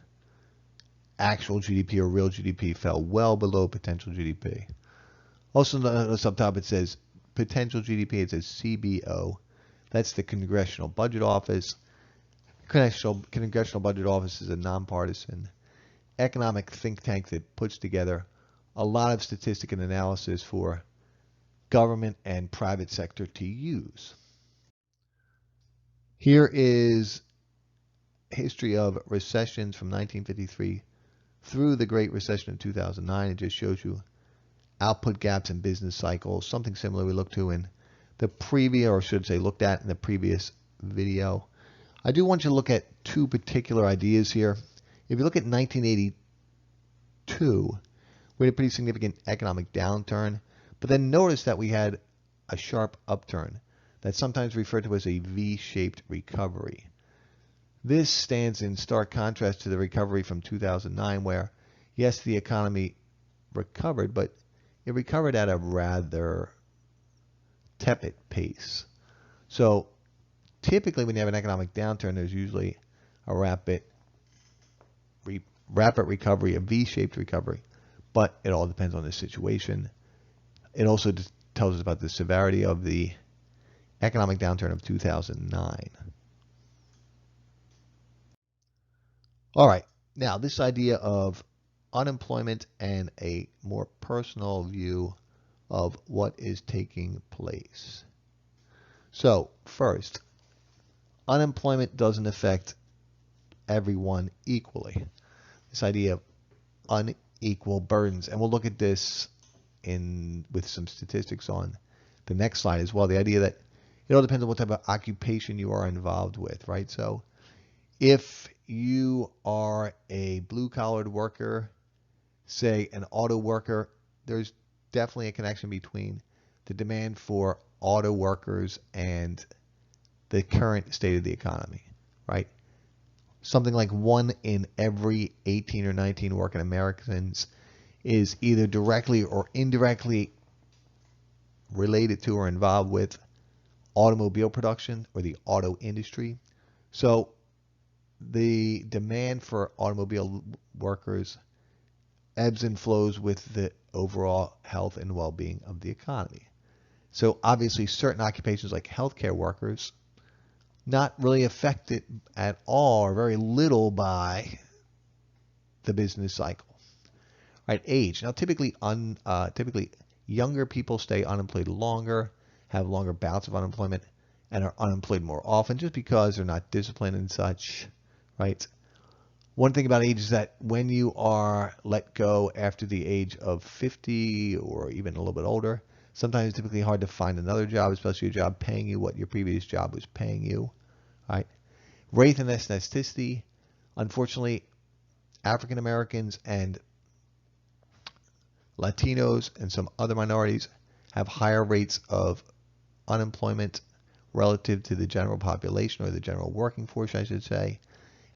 actual GDP or real GDP fell well below potential GDP. Also notice up top it says potential GDP, it says CBO. That's the Congressional Budget Office. Congressional Budget Office is a nonpartisan economic think tank that puts together a lot of statistic and analysis for government and private sector to use. Here is history of recessions from 1953 through the Great Recession of 2009. It just shows you output gaps in business cycles, something similar we looked to in the previous, or should say looked at in the previous video. I do want you to look at two particular ideas here. If you look at 1982, we had a pretty significant economic downturn, but then notice that we had a sharp upturn that's sometimes referred to as a V-shaped recovery. This stands in stark contrast to the recovery from 2009 where, yes, the economy recovered, but it recovered at a rather tepid pace. So typically when you have an economic downturn, there's usually a rapid recovery, a V-shaped recovery, but it all depends on the situation. It also tells us about the severity of the economic downturn of 2009. All right, now this idea of unemployment and a more personal view of what is taking place. So first, unemployment doesn't affect everyone equally. This idea of unequal burdens, and we'll look at this with some statistics on the next slide as well. The idea that it all depends on what type of occupation you are involved with, right? So if you are a blue-collared worker, say an auto worker, there's definitely a connection between the demand for auto workers and the current state of the economy, right? Something like 1 in every 18 or 19 working Americans is either directly or indirectly related to or involved with automobile production or the auto industry. So the demand for automobile workers ebbs and flows with the overall health and well-being of the economy. So obviously certain occupations like healthcare workers not really affected at all or very little by the business cycle. Right, age. Now typically younger people stay unemployed longer, have longer bouts of unemployment, and are unemployed more often just because they're not disciplined and such, right? One thing about age is that when you are let go after the age of 50 or even a little bit older, sometimes it's typically hard to find another job, especially a job paying you what your previous job was paying you, right? Race and ethnicity. Unfortunately, African Americans and Latinos and some other minorities have higher rates of unemployment relative to the general population, or the general working force, I should say,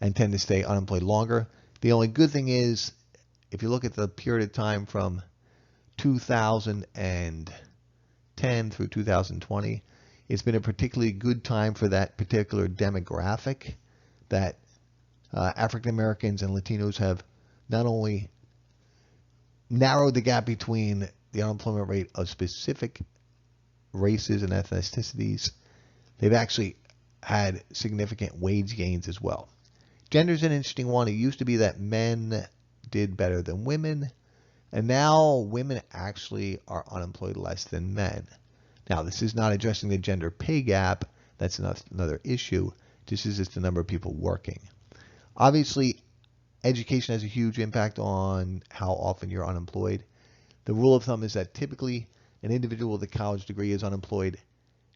and tend to stay unemployed longer. The only good thing is, if you look at the period of time from 2010 through 2020, it's been a particularly good time for that particular demographic, that African Americans and Latinos have not only narrowed the gap between the unemployment rate of specific races and ethnicities, they've actually had significant wage gains as well. Gender's an interesting one. It used to be that men did better than women, and now women actually are unemployed less than men. Now, this is not addressing the gender pay gap. That's another issue. This is just the number of people working. Obviously, education has a huge impact on how often you're unemployed. The rule of thumb is that typically an individual with a college degree is unemployed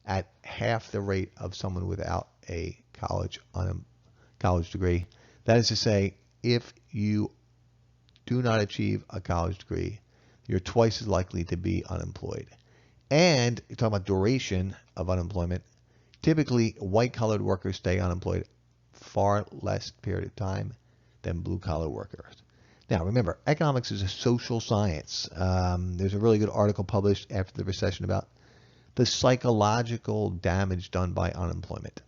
at half the rate of someone without a college degree. That is to say, if you do not achieve a college degree, you're twice as likely to be unemployed. And you're talking about duration of unemployment. Typically, white-collar workers stay unemployed far less period of time than blue-collar workers. Now, remember, economics is a social science. There's a really good article published after the recession about the psychological damage done by unemployment.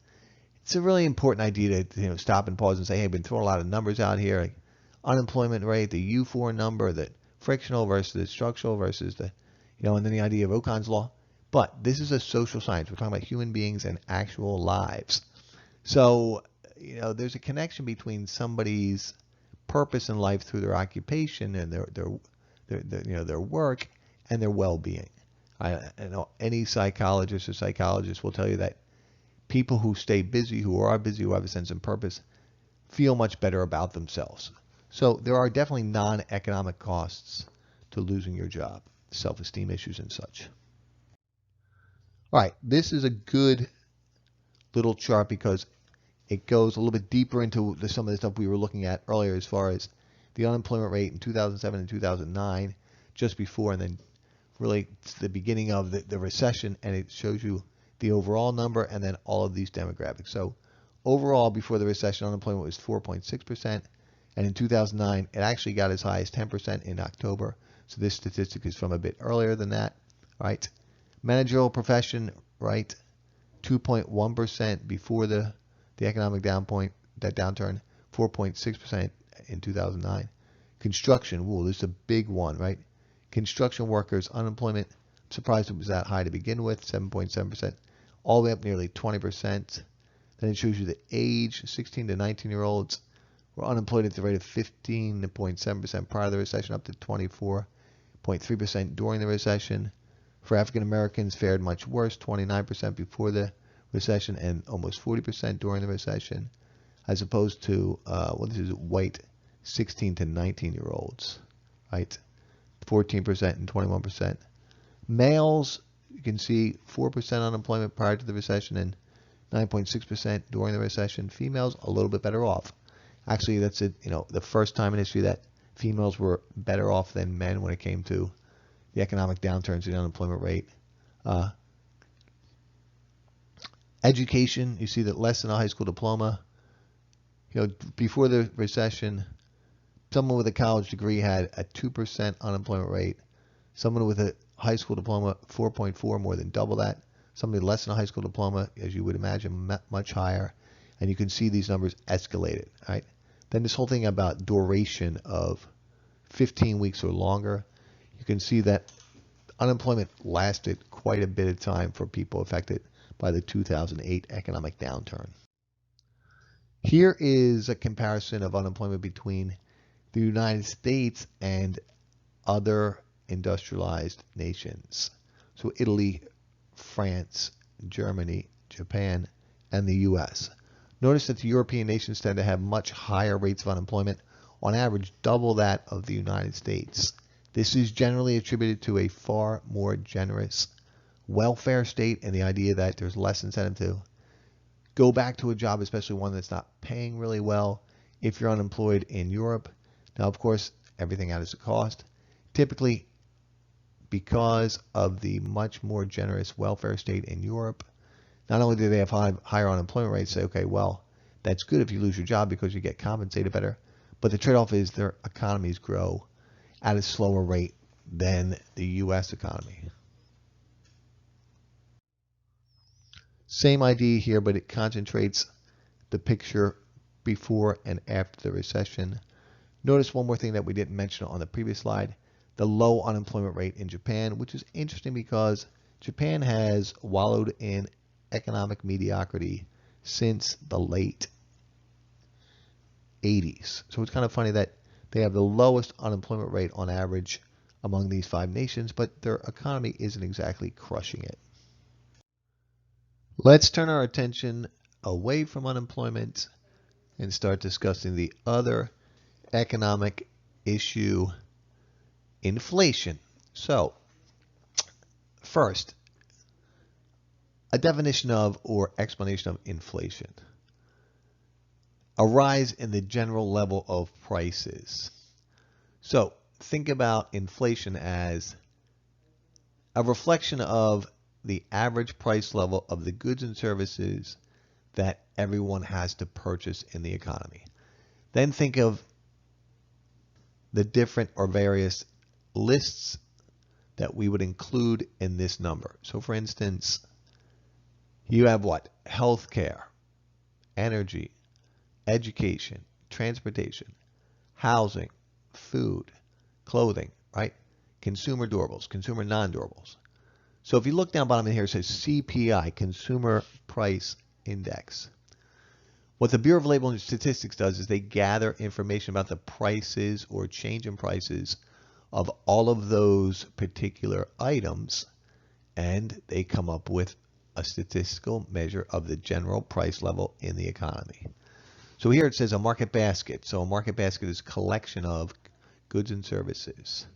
It's a really important idea to stop and pause and say, hey, I've been throwing a lot of numbers out here. Like unemployment rate, the U4 number, the frictional versus the structural versus the, and then the idea of Ocon's law. But this is a social science. We're talking about human beings and actual lives. So, there's a connection between somebody's purpose in life through their occupation and their work and their well-being. I know any psychologist or psychologist will tell you that people who stay busy, who are busy, who have a sense of purpose, feel much better about themselves. So there are definitely non-economic costs to losing your job, self-esteem issues and such. All right, this is a good little chart because it goes a little bit deeper into some of the stuff we were looking at earlier as far as the unemployment rate in 2007 and 2009, just before, and then really the beginning of the recession, and it shows you the overall number and then all of these demographics. So overall, before the recession, unemployment was 4.6%, and in 2009, it actually got as high as 10% in October. So this statistic is from a bit earlier than that, right? Managerial profession, right? 2.1% before the economic downturn, 4.6% in 2009. Construction, this is a big one, right? Construction workers, unemployment surprised it was that high to begin with, 7.7%, all the way up nearly 20%. Then it shows you the age, 16 to 19-year-olds were unemployed at the rate of 15.7% prior to the recession, up to 24.3% during the recession. For African Americans, fared much worse, 29% before the recession and almost 40% during the recession, as opposed to this is white 16 to 19-year-olds, right? 14% and 21%. Males, you can see 4% unemployment prior to the recession and 9.6% during the recession. Females, a little bit better off. Actually, that's the first time in history that females were better off than men when it came to the economic downturns in the unemployment rate. Education, you see that less than a high school diploma. Before the recession, someone with a college degree had a 2% unemployment rate. Someone with a high school diploma, 4.4, more than double that. Somebody less than a high school diploma, as you would imagine, much higher. And you can see these numbers escalated, right? Then this whole thing about duration of 15 weeks or longer, you can see that unemployment lasted quite a bit of time for people affected by the 2008 economic downturn. Here is a comparison of unemployment between the United States and other industrialized nations. So Italy, France, Germany, Japan, and the US. Notice that the European nations tend to have much higher rates of unemployment, on average double that of the United States. This is generally attributed to a far more generous welfare state and the idea that there's less incentive to go back to a job, especially one that's not paying really well, if you're unemployed in Europe. Now, of course, everything has a cost. Typically, because of the much more generous welfare state in Europe, not only do they have higher unemployment rates, say, okay, well, that's good if you lose your job because you get compensated better, but the trade-off is their economies grow at a slower rate than the U.S. economy. Same idea here, but it concentrates the picture before and after the recession. Notice one more thing that we didn't mention on the previous slide, the low unemployment rate in Japan, which is interesting because Japan has wallowed in economic mediocrity since the late 80s. So it's kind of funny that they have the lowest unemployment rate on average among these 5 nations, but their economy isn't exactly crushing it. Let's turn our attention away from unemployment and start discussing the other economic issue, inflation. So, first, a definition of or explanation of inflation. A rise in the general level of prices. So, think about inflation as a reflection of the average price level of the goods and services that everyone has to purchase in the economy. Then think of the different or various lists that we would include in this number. So for instance, you have what? Healthcare, energy, education, transportation, housing, food, clothing, right? Consumer durables, consumer non-durables. So if you look down bottom in here, it says CPI, Consumer Price Index. What the Bureau of Labor and Statistics does is they gather information about the prices or change in prices of all of those particular items, and they come up with a statistical measure of the general price level in the economy. So here it says a market basket. So a market basket is a collection of goods and services.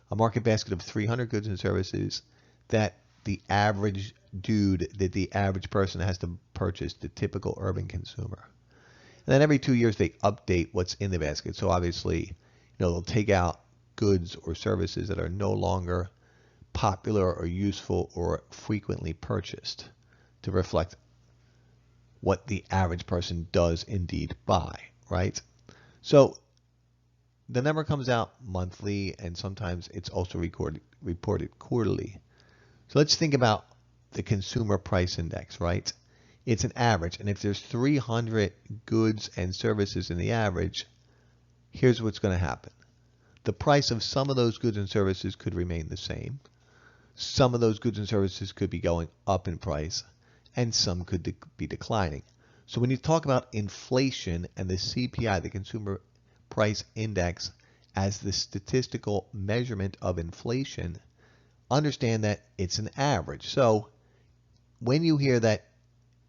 A market basket of 300 goods and services that the average dude, that the average person has to purchase, the typical urban consumer. And then every 2 years they update what's in the basket. So obviously, they'll take out goods or services that are no longer popular or useful or frequently purchased to reflect what the average person does indeed buy, right? So the number comes out monthly, and sometimes it's also reported quarterly. So let's think about the Consumer Price Index, right? It's an average, and if there's 300 goods and services in the average, here's what's going to happen. The price of some of those goods and services could remain the same. Some of those goods and services could be going up in price, and some could be declining. So when you talk about inflation and the CPI, the Consumer Price Index, as the statistical measurement of inflation, understand that it's an average. So when you hear that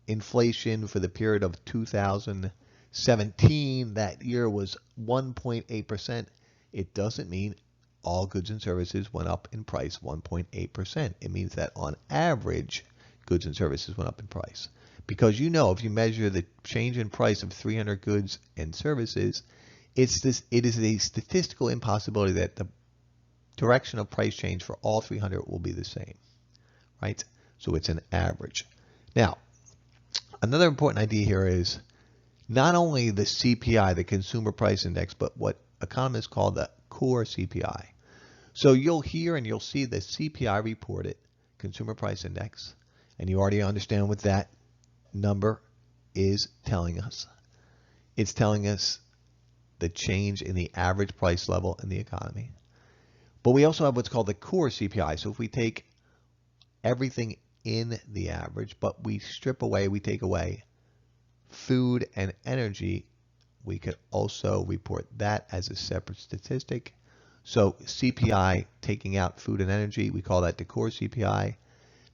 inflation for the period of 2017, that year was 1.8%, it doesn't mean all goods and services went up in price 1.8%. It means that on average, goods and services went up in price. Because you know, if you measure the change in price of 300 goods and services, it is a statistical impossibility that the direction of price change for all 300 will be the same, right? So it's an average. Now, another important idea here is not only the CPI, the Consumer Price Index, but what economists call the core CPI. So you'll hear and you'll see the CPI reported, Consumer Price Index, and you already understand what that number is telling us. It's telling us the change in the average price level in the economy. But we also have what's called the core CPI. So if we take everything in the average, but we take away food and energy, we could also report that as a separate statistic. So CPI taking out food and energy, we call that the core CPI.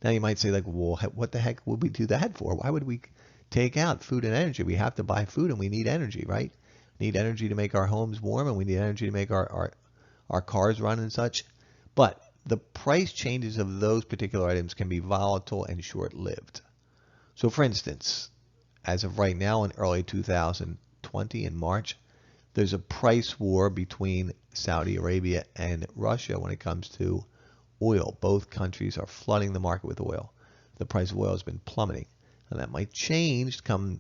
Now you might say, like, well, what the heck would we do that for? Why would we take out food and energy? We have to buy food and we need energy, right? We need energy to make our homes warm, and we need energy to make our cars run and such. But the price changes of those particular items can be volatile and short-lived. So for instance, as of right now in early 2020 in March, there's a price war between Saudi Arabia and Russia when it comes to oil. Both countries are flooding the market with oil. The price of oil has been plummeting. And that might change come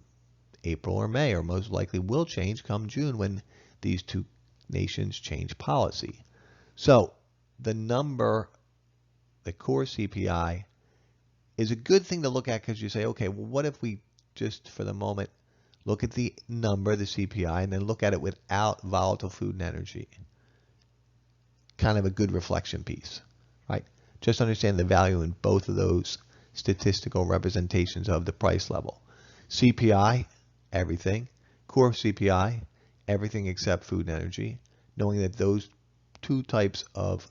April or May, or most likely will change come June when these two nations change policy. So the number, the core CPI, is a good thing to look at because you say, okay, well, what if we just for the moment look at the number, the CPI, and then look at it without volatile food and energy? Kind of a good reflection piece, right? Just understand the value in both of those statistical representations of the price level. CPI, everything. Core CPI, everything except food and energy. Knowing that those two types of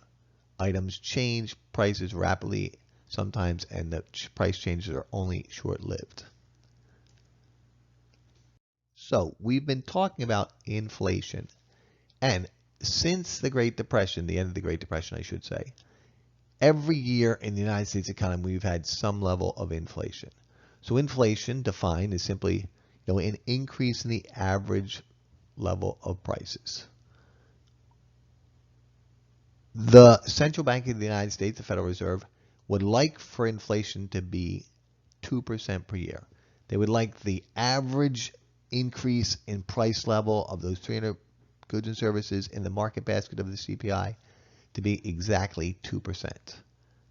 items change prices rapidly sometimes, and the price changes are only short-lived. So we've been talking about inflation, and since the Great Depression, the end of the Great Depression, I should say, every year in the United States economy, we've had some level of inflation. So inflation defined is simply, an increase in the average level of prices. The Central Bank of the United States, the Federal Reserve, would like for inflation to be 2% per year. They would like the average increase in price level of those 300 goods and services in the market basket of the CPI to be exactly 2%.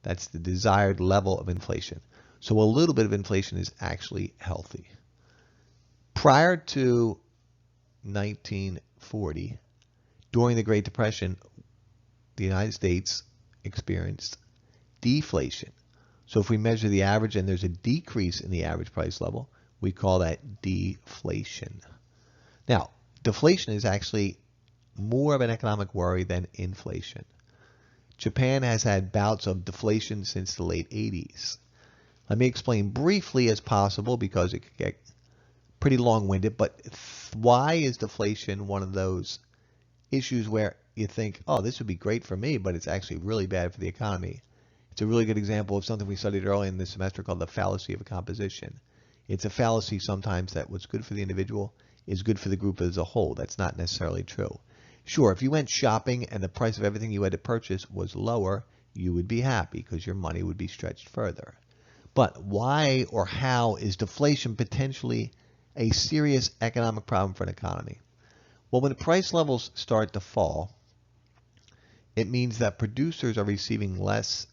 That's the desired level of inflation. So a little bit of inflation is actually healthy. Prior to 1940, during the Great Depression, the United States experienced deflation. So if we measure the average and there's a decrease in the average price level, we call that deflation. Now, deflation is actually more of an economic worry than inflation. Japan has had bouts of deflation since the late 80s. Let me explain briefly as possible because it could get pretty long-winded, but why is deflation one of those issues where you think, oh, this would be great for me, but it's actually really bad for the economy? It's a really good example of something we studied early in this semester called the fallacy of composition. It's a fallacy sometimes that what's good for the individual is good for the group as a whole. That's not necessarily true. Sure, if you went shopping and the price of everything you had to purchase was lower, you would be happy because your money would be stretched further. But why or how is deflation potentially a serious economic problem for an economy? Well, when the price levels start to fall, it means that producers are receiving less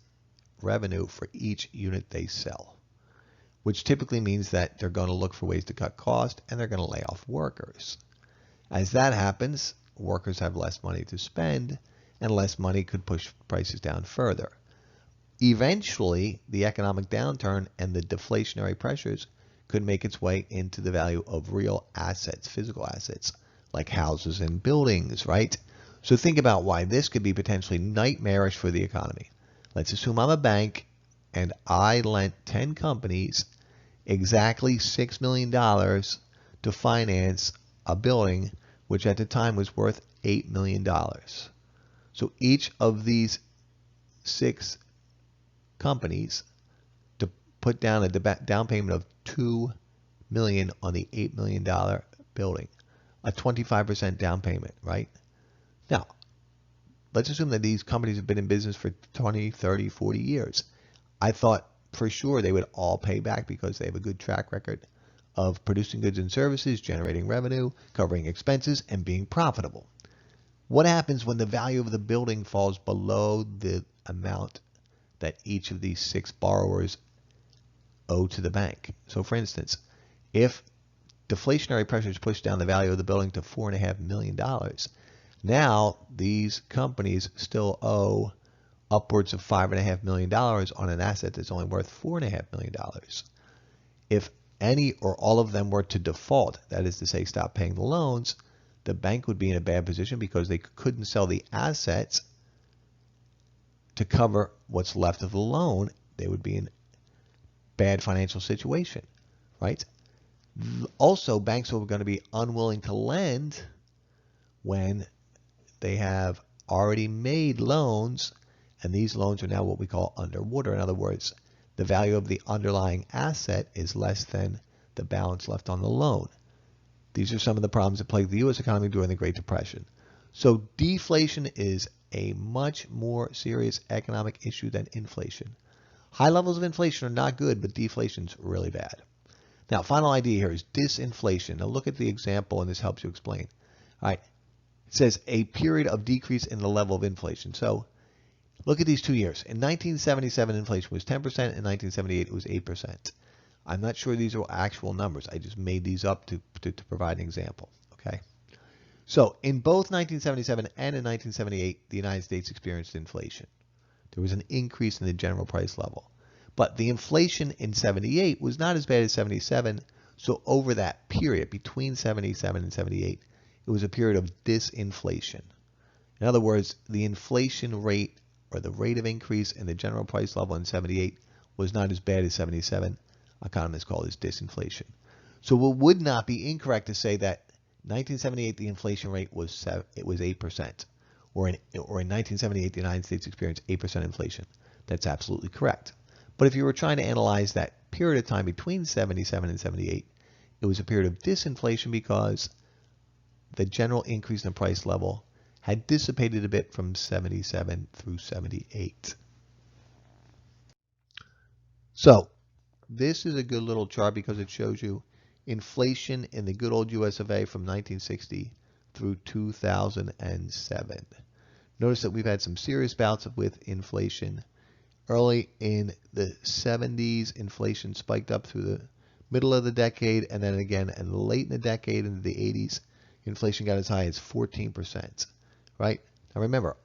revenue for each unit they sell, which typically means that they're going to look for ways to cut costs and they're going to lay off workers. As that happens, workers have less money to spend and less money could push prices down further. Eventually, the economic downturn and the deflationary pressures could make its way into the value of real assets, physical assets, like houses and buildings, right? So think about why this could be potentially nightmarish for the economy. Let's assume I'm a bank and I lent 10 companies exactly $6 million to finance a building which at the time was worth $8 million. So each of these 6 companies to put down a down payment of $2 million on the $8 million building, a 25% down payment, right? Now, let's assume that these companies have been in business for 20, 30, 40 years. I thought for sure they would all pay back because they have a good track record of producing goods and services, generating revenue, covering expenses, and being profitable. What happens when the value of the building falls below the amount that each of these 6 borrowers owe to the bank? So for instance, if deflationary pressures push down the value of the building to $4.5 million, now these companies still owe upwards of $5.5 million on an asset that's only worth $4.5 million. If any or all of them were to default, that is to say stop paying the loans, the bank would be in a bad position because they couldn't sell the assets to cover what's left of the loan. They would be in bad financial situation, right? Also, banks are going to be unwilling to lend when they have already made loans, and these loans are now what we call underwater. In other words, the value of the underlying asset is less than the balance left on the loan. These are some of the problems that plagued the U.S. economy during the Great Depression. So deflation is a much more serious economic issue than inflation. High levels of inflation are not good, but deflation is really bad. Now, final idea here is disinflation. Now look at the example, and this helps you explain. All right, it says a period of decrease in the level of inflation. So look at these 2 years. In 1977, inflation was 10%. In 1978, it was 8%. I'm not sure these are actual numbers. I just made these up to provide an example. Okay. So in both 1977 and in 1978, the United States experienced inflation. There was an increase in the general price level. But the inflation in 78 was not as bad as 77. So over that period, between 77 and 78, it was a period of disinflation. In other words, the inflation rate or the rate of increase in the general price level in 78 was not as bad as 77. Economists call this disinflation. So it would not be incorrect to say that 1978 the inflation rate was 8%, or in 1978 the United States experienced 8% inflation. That's absolutely correct. But if you were trying to analyze that period of time between 77 and 78, it was a period of disinflation because the general increase in the price level had dissipated a bit from 77 through 78. So this is a good little chart because it shows you inflation in the good old US of A from 1960 through 2007. Notice that we've had some serious bouts with inflation. Early in the 70s, inflation spiked up through the middle of the decade, and then again, and late in the decade into the 80s, inflation got as high as 14%, right? Now remember,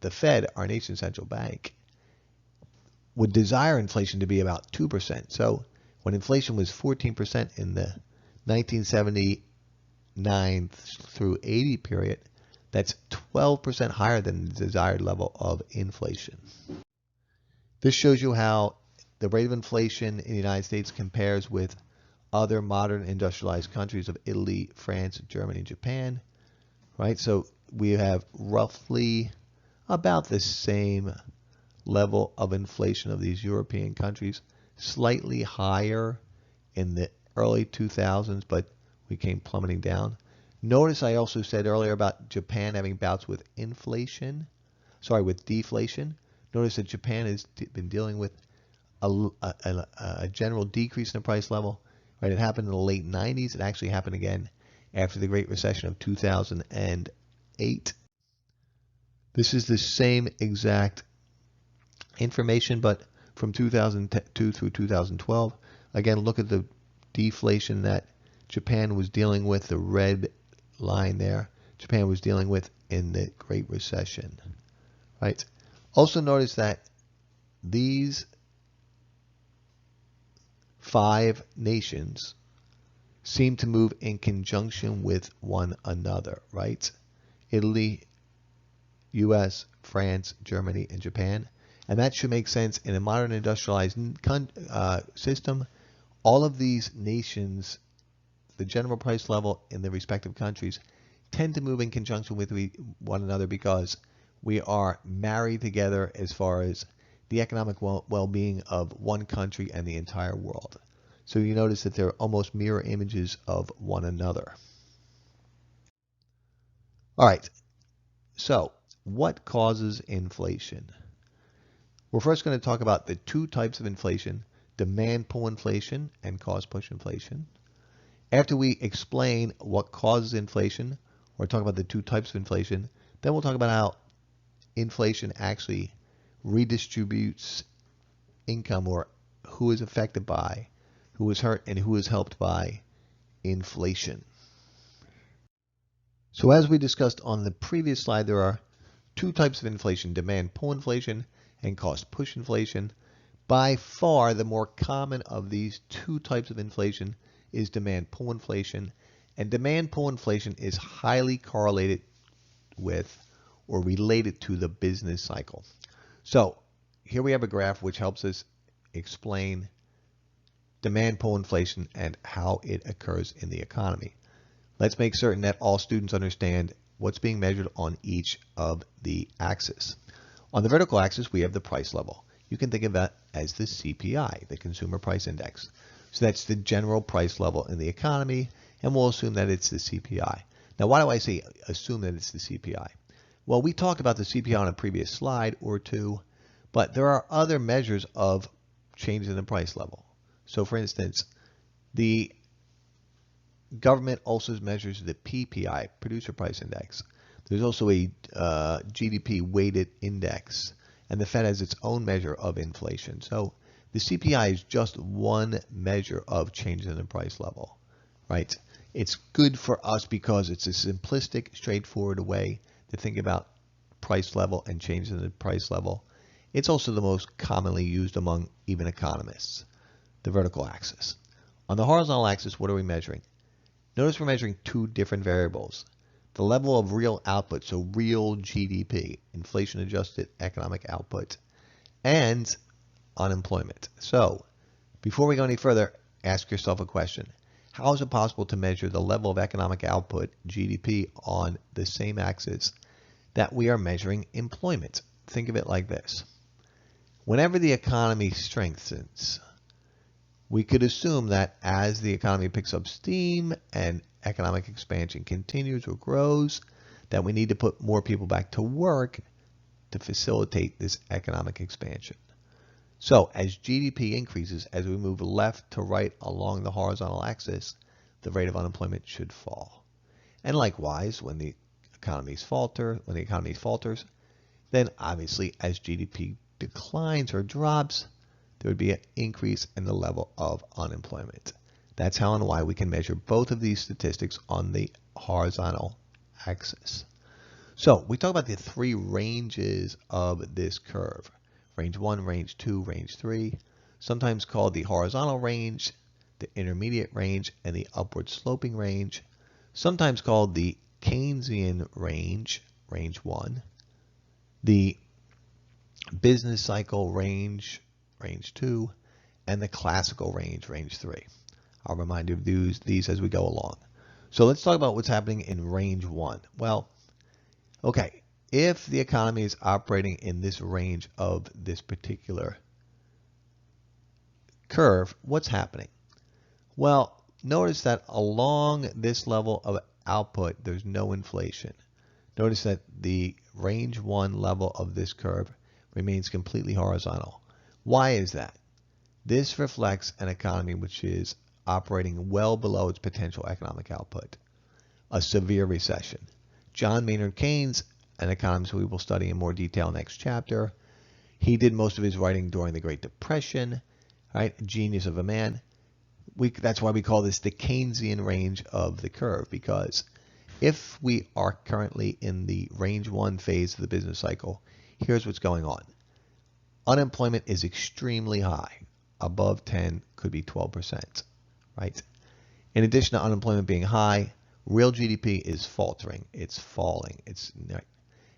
the Fed, our nation's central bank, would desire inflation to be about 2%. So when inflation was 14% in the 1979 through 80 period, that's 12% higher than the desired level of inflation. This shows you how the rate of inflation in the United States compares with other modern industrialized countries of Italy, France, Germany, and Japan, right? So we have roughly about the same level of inflation of these European countries, slightly higher in the early 2000s, but we came plummeting down. Notice I also said earlier about Japan having bouts with with deflation. Notice that Japan has been dealing with a general decrease in the price level. Right, it happened in the late 90s. It actually happened again after the Great Recession of 2008. This is the same exact information, but from 2002 through 2012. Again, look at the deflation that Japan was dealing with, the red line there. Japan was dealing with in the Great Recession, right? Also notice that these 5 nations seem to move in conjunction with one another, right? Italy, US, France, Germany, and Japan. And that should make sense in a modern industrialized system. All of these nations, the general price level in the respective countries, tend to move in conjunction with one another because we are married together as far as the economic well-being of one country and the entire world. So you notice that they're almost mirror images of one another. All right, so what causes inflation? We're first going to talk about the 2 types of inflation, demand pull inflation and cost push inflation. After we explain what causes inflation, or talk about the 2 types of inflation, then we'll talk about how inflation actually redistributes income, or who is affected by, who is hurt, and who is helped by inflation. So as we discussed on the previous slide, there are 2 types of inflation, demand pull inflation and cost push inflation. By far, the more common of these 2 types of inflation is demand pull inflation. And demand pull inflation is highly correlated with or related to the business cycle. So here we have a graph which helps us explain demand pull inflation and how it occurs in the economy. Let's make certain that all students understand what's being measured on each of the axes. On the vertical axis, we have the price level. You can think of that as the CPI, the Consumer Price Index. So that's the general price level in the economy, and we'll assume that it's the CPI. Now, why do I say assume that it's the CPI? Well, we talked about the CPI on a previous slide or 2, but there are other measures of changes in the price level. So for instance, the government also measures the PPI, Producer Price Index. There's also a GDP weighted index, and the Fed has its own measure of inflation. So the CPI is just one measure of changes in the price level, right? It's good for us because it's a simplistic, straightforward way to think about price level and changes in the price level. It's also the most commonly used among even economists, the vertical axis. On the horizontal axis, what are we measuring? Notice we're measuring 2 different variables. The level of real output, so real GDP, inflation-adjusted economic output, and unemployment. So before we go any further, ask yourself a question. How is it possible to measure the level of economic output, GDP, on the same axis that we are measuring employment? Think of it like this. Whenever the economy strengthens, we could assume that as the economy picks up steam and economic expansion continues or grows, that we need to put more people back to work to facilitate this economic expansion. So as GDP increases, as we move left to right along the horizontal axis, the rate of unemployment should fall. And likewise, when the economy falters, then obviously as GDP declines or drops, there would be an increase in the level of unemployment. That's how and why we can measure both of these statistics on the horizontal axis. So we talk about the 3 ranges of this curve. Range 1, range 2, range 3, sometimes called the horizontal range, the intermediate range, and the upward sloping range, sometimes called the Keynesian range, range 1, the business cycle range, range 2, and the classical range, range 3. I'll remind you of these as we go along. So let's talk about what's happening in range 1. Well, okay, if the economy is operating in this range of this particular curve, what's happening? Well, notice that along this level of output, there's no inflation. Notice that the range 1 level of this curve remains completely horizontal. Why is that? This reflects an economy which is operating well below its potential economic output, a severe recession. John Maynard Keynes, an economist we will study in more detail next chapter, he did most of his writing during the Great Depression, right? Genius of a man. That's why we call this the Keynesian range of the curve, because if we are currently in the range 1 phase of the business cycle, here's what's going on. Unemployment is extremely high. Above 10 could be 12%, right? In addition to unemployment being high, real GDP is faltering. It's falling. It's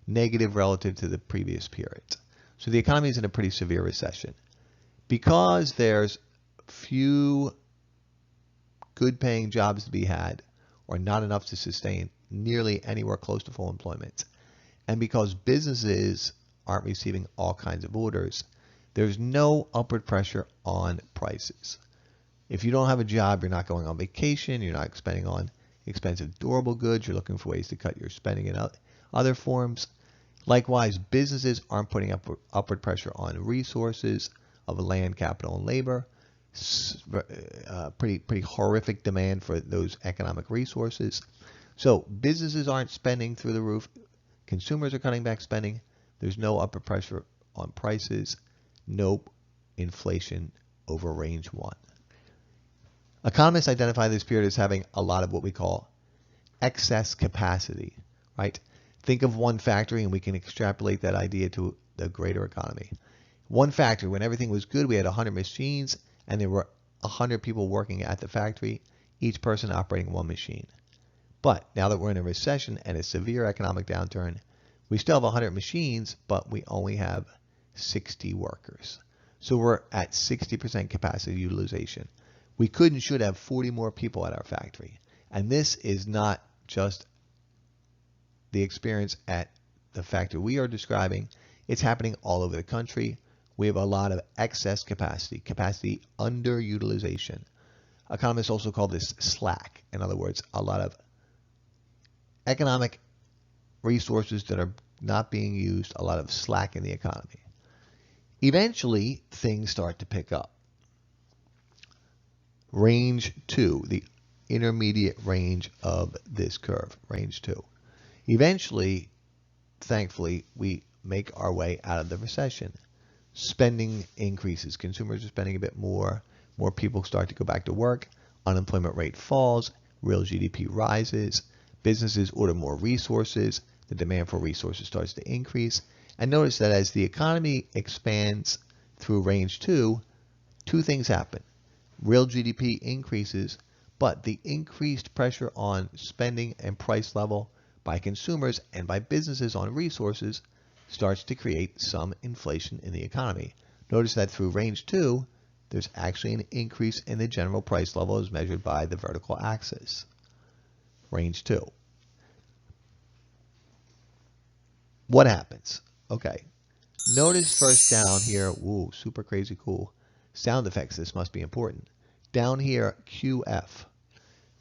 negative relative to the previous period. So the economy is in a pretty severe recession. Because there's few good paying jobs to be had, or not enough to sustain nearly anywhere close to full employment, and because businesses aren't receiving all kinds of orders, there's no upward pressure on prices. If you don't have a job, you're not going on vacation, you're not spending on expensive durable goods, you're looking for ways to cut your spending in other forms. Likewise, businesses aren't putting upward pressure on resources of land, capital, and labor. Pretty horrific demand for those economic resources. So businesses aren't spending through the roof. Consumers are cutting back spending. There's no upward pressure on prices. No inflation over range 1. Economists identify this period as having a lot of what we call excess capacity, right? Think of one factory and we can extrapolate that idea to the greater economy. One factory, when everything was good, we had 100 machines and there were 100 people working at the factory, each person operating one machine. But now that we're in a recession and a severe economic downturn, we still have 100 machines, but we only have 60 workers. So we're at 60% capacity utilization. We could and should have 40 more people at our factory. And this is not just the experience at the factory we are describing. It's happening all over the country. We have a lot of excess capacity underutilization. Economists also call this slack. In other words, a lot of economic resources that are not being used, a lot of slack in the economy. Eventually, things start to pick up. Range 2, the intermediate range of this curve, range 2. Eventually, thankfully, we make our way out of the recession. Spending increases. Consumers are spending a bit more. More people start to go back to work. Unemployment rate falls. Real GDP rises. Businesses order more resources. The demand for resources starts to increase. And notice that as the economy expands through range 2, two things happen. Real GDP increases, but the increased pressure on spending and price level by consumers and by businesses on resources starts to create some inflation in the economy. Notice that through range 2, there's actually an increase in the general price level as measured by the vertical axis. Range 2. What happens? Okay. Notice first down here, woo, super crazy cool sound effects. This must be important. Down here, QF.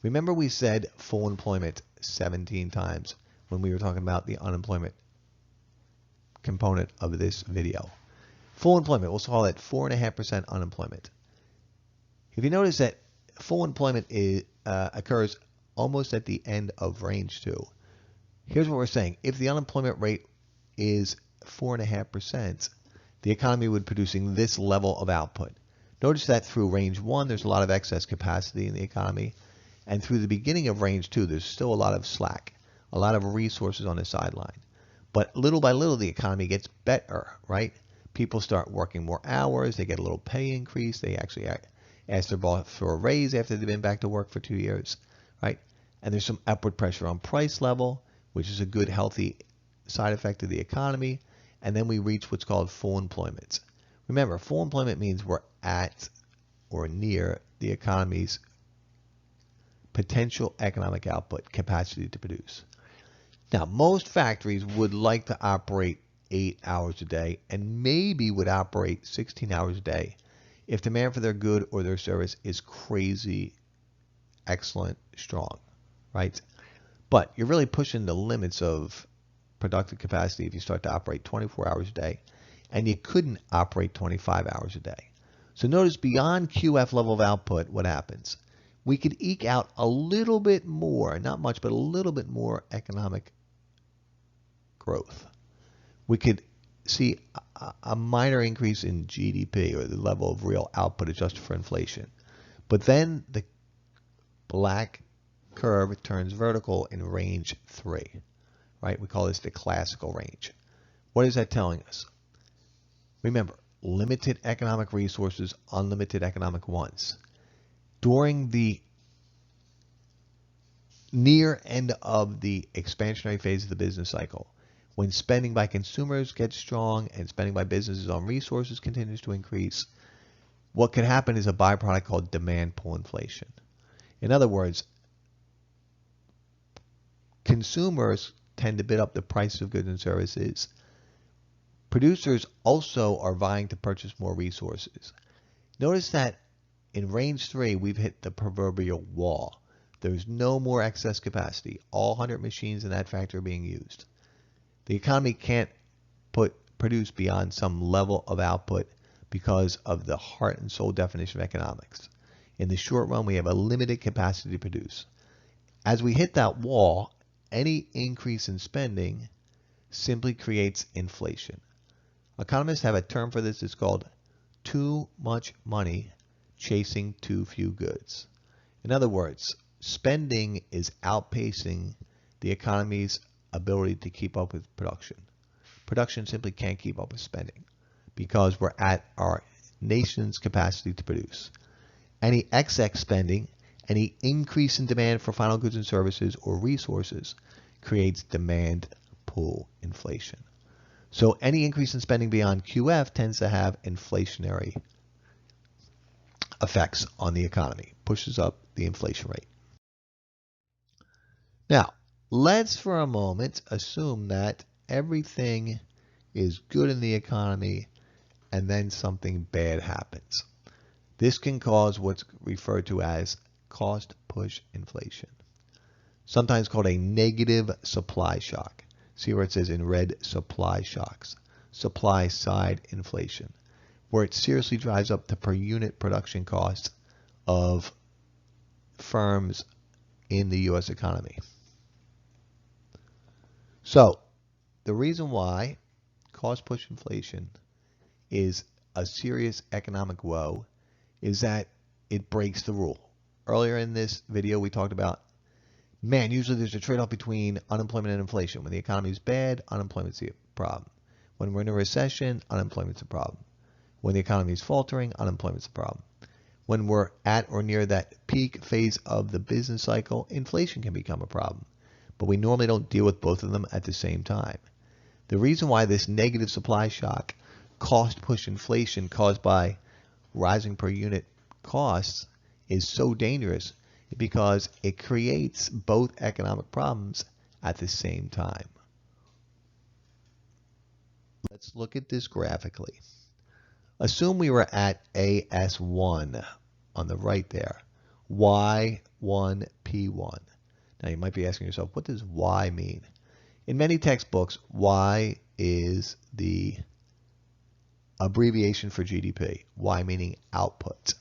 Remember we said full employment 17 times when we were talking about the unemployment component of this video. Full employment, we'll call it 4.5% unemployment. If you notice that full employment occurs almost at the end of range 2. Here's what we're saying. If the unemployment rate is 4.5%, the economy would be producing this level of output. Notice that through range 1, there's a lot of excess capacity in the economy. And through the beginning of range 2, there's still a lot of slack, a lot of resources on the sideline. But little by little, the economy gets better, right? People start working more hours. They get a little pay increase. They actually ask their boss for a raise after they've been back to work for 2 years, right? And there's some upward pressure on price level, which is a good, healthy side effect of the economy. And then we reach what's called full employment. Remember, full employment means we're at or near the economy's potential economic output, capacity to produce. Now, most factories would like to operate 8 hours a day and maybe would operate 16 hours a day if demand for their good or their service is crazy, excellent, strong, right? But you're really pushing the limits of productive capacity if you start to operate 24 hours a day, and you couldn't operate 25 hours a day. So notice beyond QF level of output, what happens? We could eke out a little bit more, not much, but a little bit more economic growth. We could see a minor increase in GDP, or the level of real output adjusted for inflation. But then the black curve turns vertical in range 3, right? We call this the classical range. What is that telling us? Remember, limited economic resources, unlimited economic wants. During the near end of the expansionary phase of the business cycle, when spending by consumers gets strong and spending by businesses on resources continues to increase, what can happen is a byproduct called demand pull inflation. In other words, consumers tend to bid up the price of goods and services. Producers also are vying to purchase more resources. Notice that in range 3, we've hit the proverbial wall. There's no more excess capacity. All 100 machines in that factory are being used. The economy can't produce beyond some level of output because of the heart and soul definition of economics. In the short run, we have a limited capacity to produce. As we hit that wall, any increase in spending simply creates inflation. Economists have a term for this. It's called too much money chasing too few goods. In other words, spending is outpacing the economy's ability to keep up with production. Production simply can't keep up with spending because we're at our nation's capacity to produce. Any excess spending, any increase in demand for final goods and services or resources creates demand pull inflation. So any increase in spending beyond QF tends to have inflationary effects on the economy, pushes up the inflation rate. Now, let's for a moment assume that everything is good in the economy and then something bad happens. This can cause what's referred to as cost push inflation, sometimes called a negative supply shock. See where it says in red, supply shocks, supply side inflation, where it seriously drives up the per unit production costs of firms in the U.S. economy. So the reason why cost push inflation is a serious economic woe is that it breaks the rule. Earlier in this video, we talked about, man, usually there's a trade-off between unemployment and inflation. When the economy is bad, unemployment's a problem. When we're in a recession, unemployment's a problem. When the economy is faltering, unemployment's a problem. When we're at or near that peak phase of the business cycle, inflation can become a problem. But we normally don't deal with both of them at the same time. The reason why this negative supply shock, cost push inflation caused by rising per unit costs is so dangerous because it creates both economic problems at the same time. Let's look at this graphically. Assume we were at AS1 on the right there, Y1, P1. Now you might be asking yourself, what does Y mean? In many textbooks, Y is the abbreviation for GDP, Y meaning output,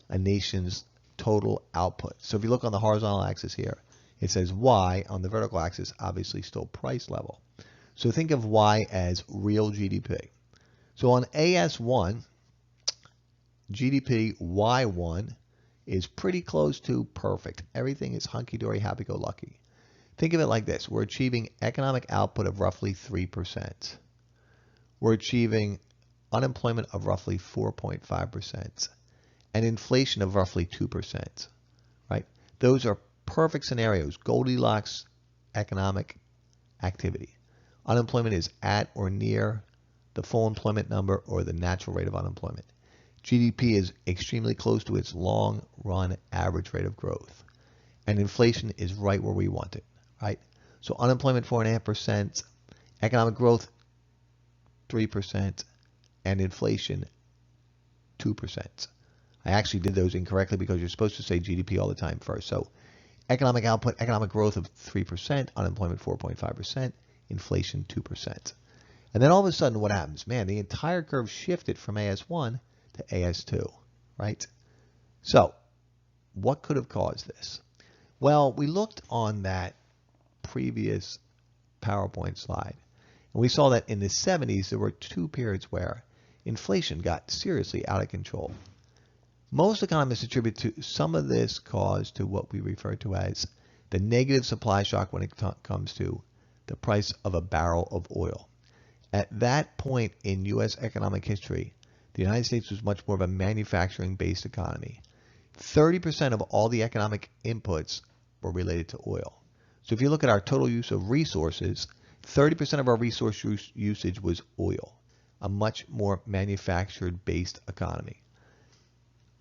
a nation's total output. So if you look on the horizontal axis here, it says Y. On the vertical axis, obviously still price level. So think of Y as real GDP. So on AS1, GDP Y1 is pretty close to perfect. Everything is hunky-dory, happy-go-lucky. Think of it like this. We're achieving economic output of roughly 3%. We're achieving unemployment of roughly 4.5% and inflation of roughly 2%, right? Those are perfect scenarios, Goldilocks economic activity. Unemployment is at or near the full employment number or the natural rate of unemployment. GDP is extremely close to its long-run average rate of growth. And inflation is right where we want it, right? So unemployment 4.5%, economic growth 3%, and inflation 2%. I actually did those incorrectly because you're supposed to say GDP all the time first. So economic output, economic growth of 3%, unemployment 4.5%, inflation 2%. And then all of a sudden what happens? Man, the entire curve shifted from AS1 to AS2, right? So what could have caused this? Well, we looked on that previous PowerPoint slide, and we saw that in the 70s there were two periods where inflation got seriously out of control. Most economists attribute to some of this cause to what we refer to as the negative supply shock when it comes to the price of a barrel of oil. At that point in U.S. economic history, The United States was much more of a manufacturing-based economy. 30% of all the economic inputs were related to oil. So if you look at our total use of resources, 30% of our resource usage was oil, a much more manufactured-based economy.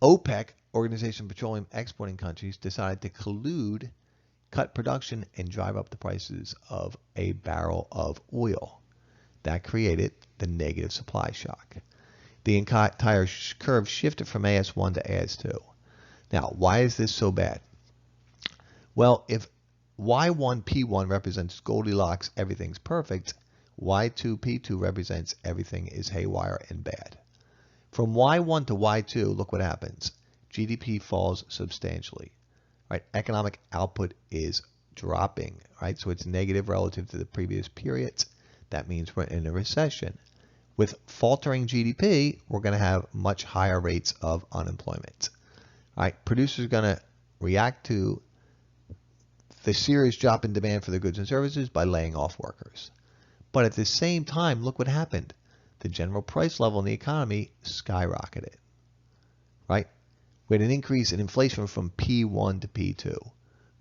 OPEC, Organization of Petroleum Exporting Countries, decided to collude, cut production, and drive up the prices of a barrel of oil. That created the negative supply shock. The entire curve shifted from AS1 to AS2. Now, why is this so bad? Well, if Y1, P1 represents Goldilocks, everything's perfect, Y2, P2 represents everything is haywire and bad. From Y1 to Y2, look what happens. GDP falls substantially, right? Economic output is dropping, right? So it's negative relative to the previous periods. That means we're in a recession. With faltering GDP, we're going to have much higher rates of unemployment. All right, producers are going to react to the serious drop in demand for their goods and services by laying off workers. But at the same time, look what happened. The general price level in the economy skyrocketed, right? We had an increase in inflation from P1 to P2,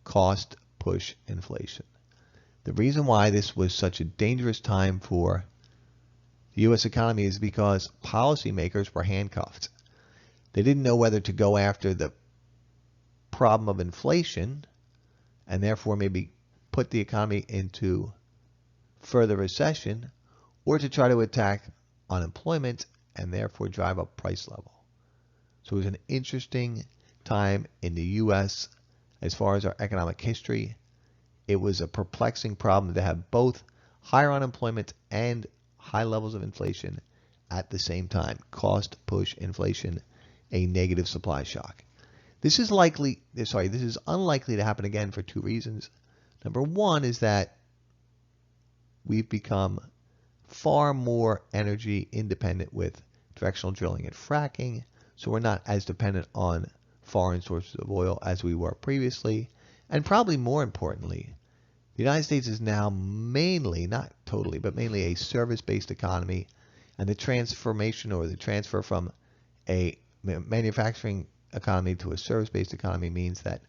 cost push inflation. The reason why this was such a dangerous time for the U.S. economy is because policymakers were handcuffed. They didn't know whether to go after the problem of inflation and therefore maybe put the economy into further recession, or to try to attack unemployment and therefore drive up price level. So it was an interesting time in the U.S. as far as our economic history. It was a perplexing problem to have both higher unemployment and high levels of inflation at the same time. Cost push inflation, a negative supply shock. This is unlikely to happen again for two reasons. Number one is that we've become far more energy independent with directional drilling and fracking, so we're not as dependent on foreign sources of oil as we were previously. And probably more importantly, the United States is now mainly, not totally, but mainly a service-based economy, and the transformation or the transfer from a manufacturing economy to a service-based economy means that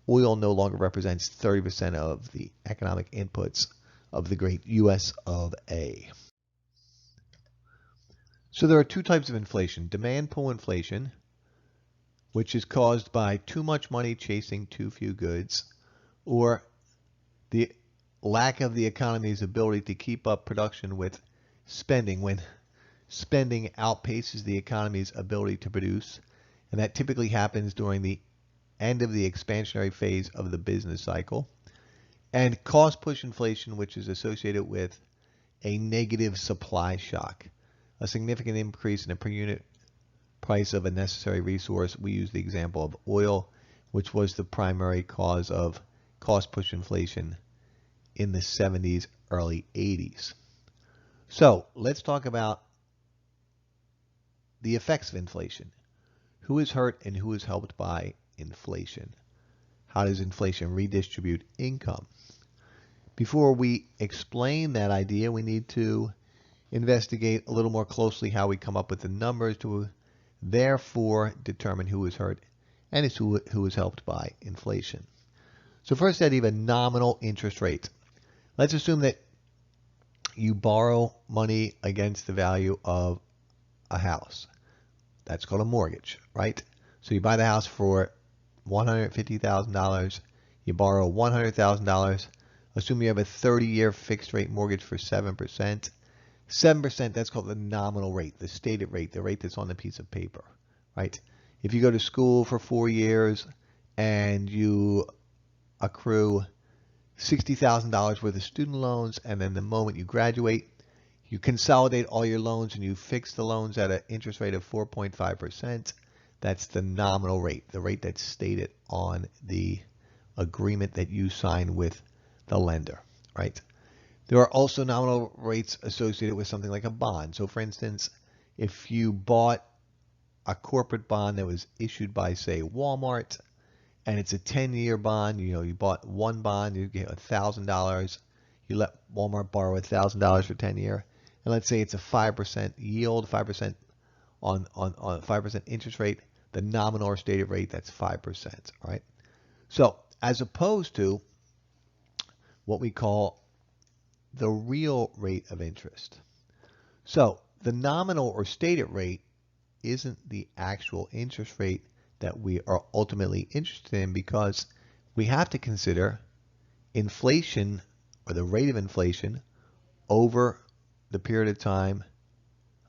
oil no longer represents 30% of the economic inputs of the great US of A. So there are two types of inflation: demand pull inflation, which is caused by too much money chasing too few goods, or the lack of the economy's ability to keep up production with spending when spending outpaces the economy's ability to produce. And that typically happens during the end of the expansionary phase of the business cycle. And cost push inflation, which is associated with a negative supply shock, a significant increase in the per unit price of a necessary resource. We use the example of oil, which was the primary cause of cost push inflation in the 70s, early 80s. So let's talk about the effects of inflation. Who is hurt and who is helped by inflation? How does inflation redistribute income? Before we explain that idea, we need to investigate a little more closely how we come up with the numbers to therefore determine who is hurt and who is helped by inflation. So first, the idea of a nominal interest rate. Let's assume that you borrow money against the value of a house. That's called a mortgage, right? So you buy the house for $150,000. You borrow $100,000. Assume you have a 30-year fixed rate mortgage for 7%. 7%, that's called the nominal rate, the stated rate, the rate that's on the piece of paper, right? If you go to school for 4 years and you accrue $60,000 worth of student loans, and then the moment you graduate, you consolidate all your loans and you fix the loans at an interest rate of 4.5%. That's the nominal rate, the rate that's stated on the agreement that you sign with the lender, right? There are also nominal rates associated with something like a bond. So for instance, if you bought a corporate bond that was issued by, say, Walmart, and it's a 10-year bond, you bought one bond, you get $1,000, you let Walmart borrow $1,000 for 10 years, and let's say it's a 5% yield, 5% on 5% interest rate, the nominal or stated rate, that's 5%. All right. So as opposed to what we call the real rate of interest. So the nominal or stated rate isn't the actual interest rate that we are ultimately interested in, because we have to consider inflation, or the rate of inflation, over the period of time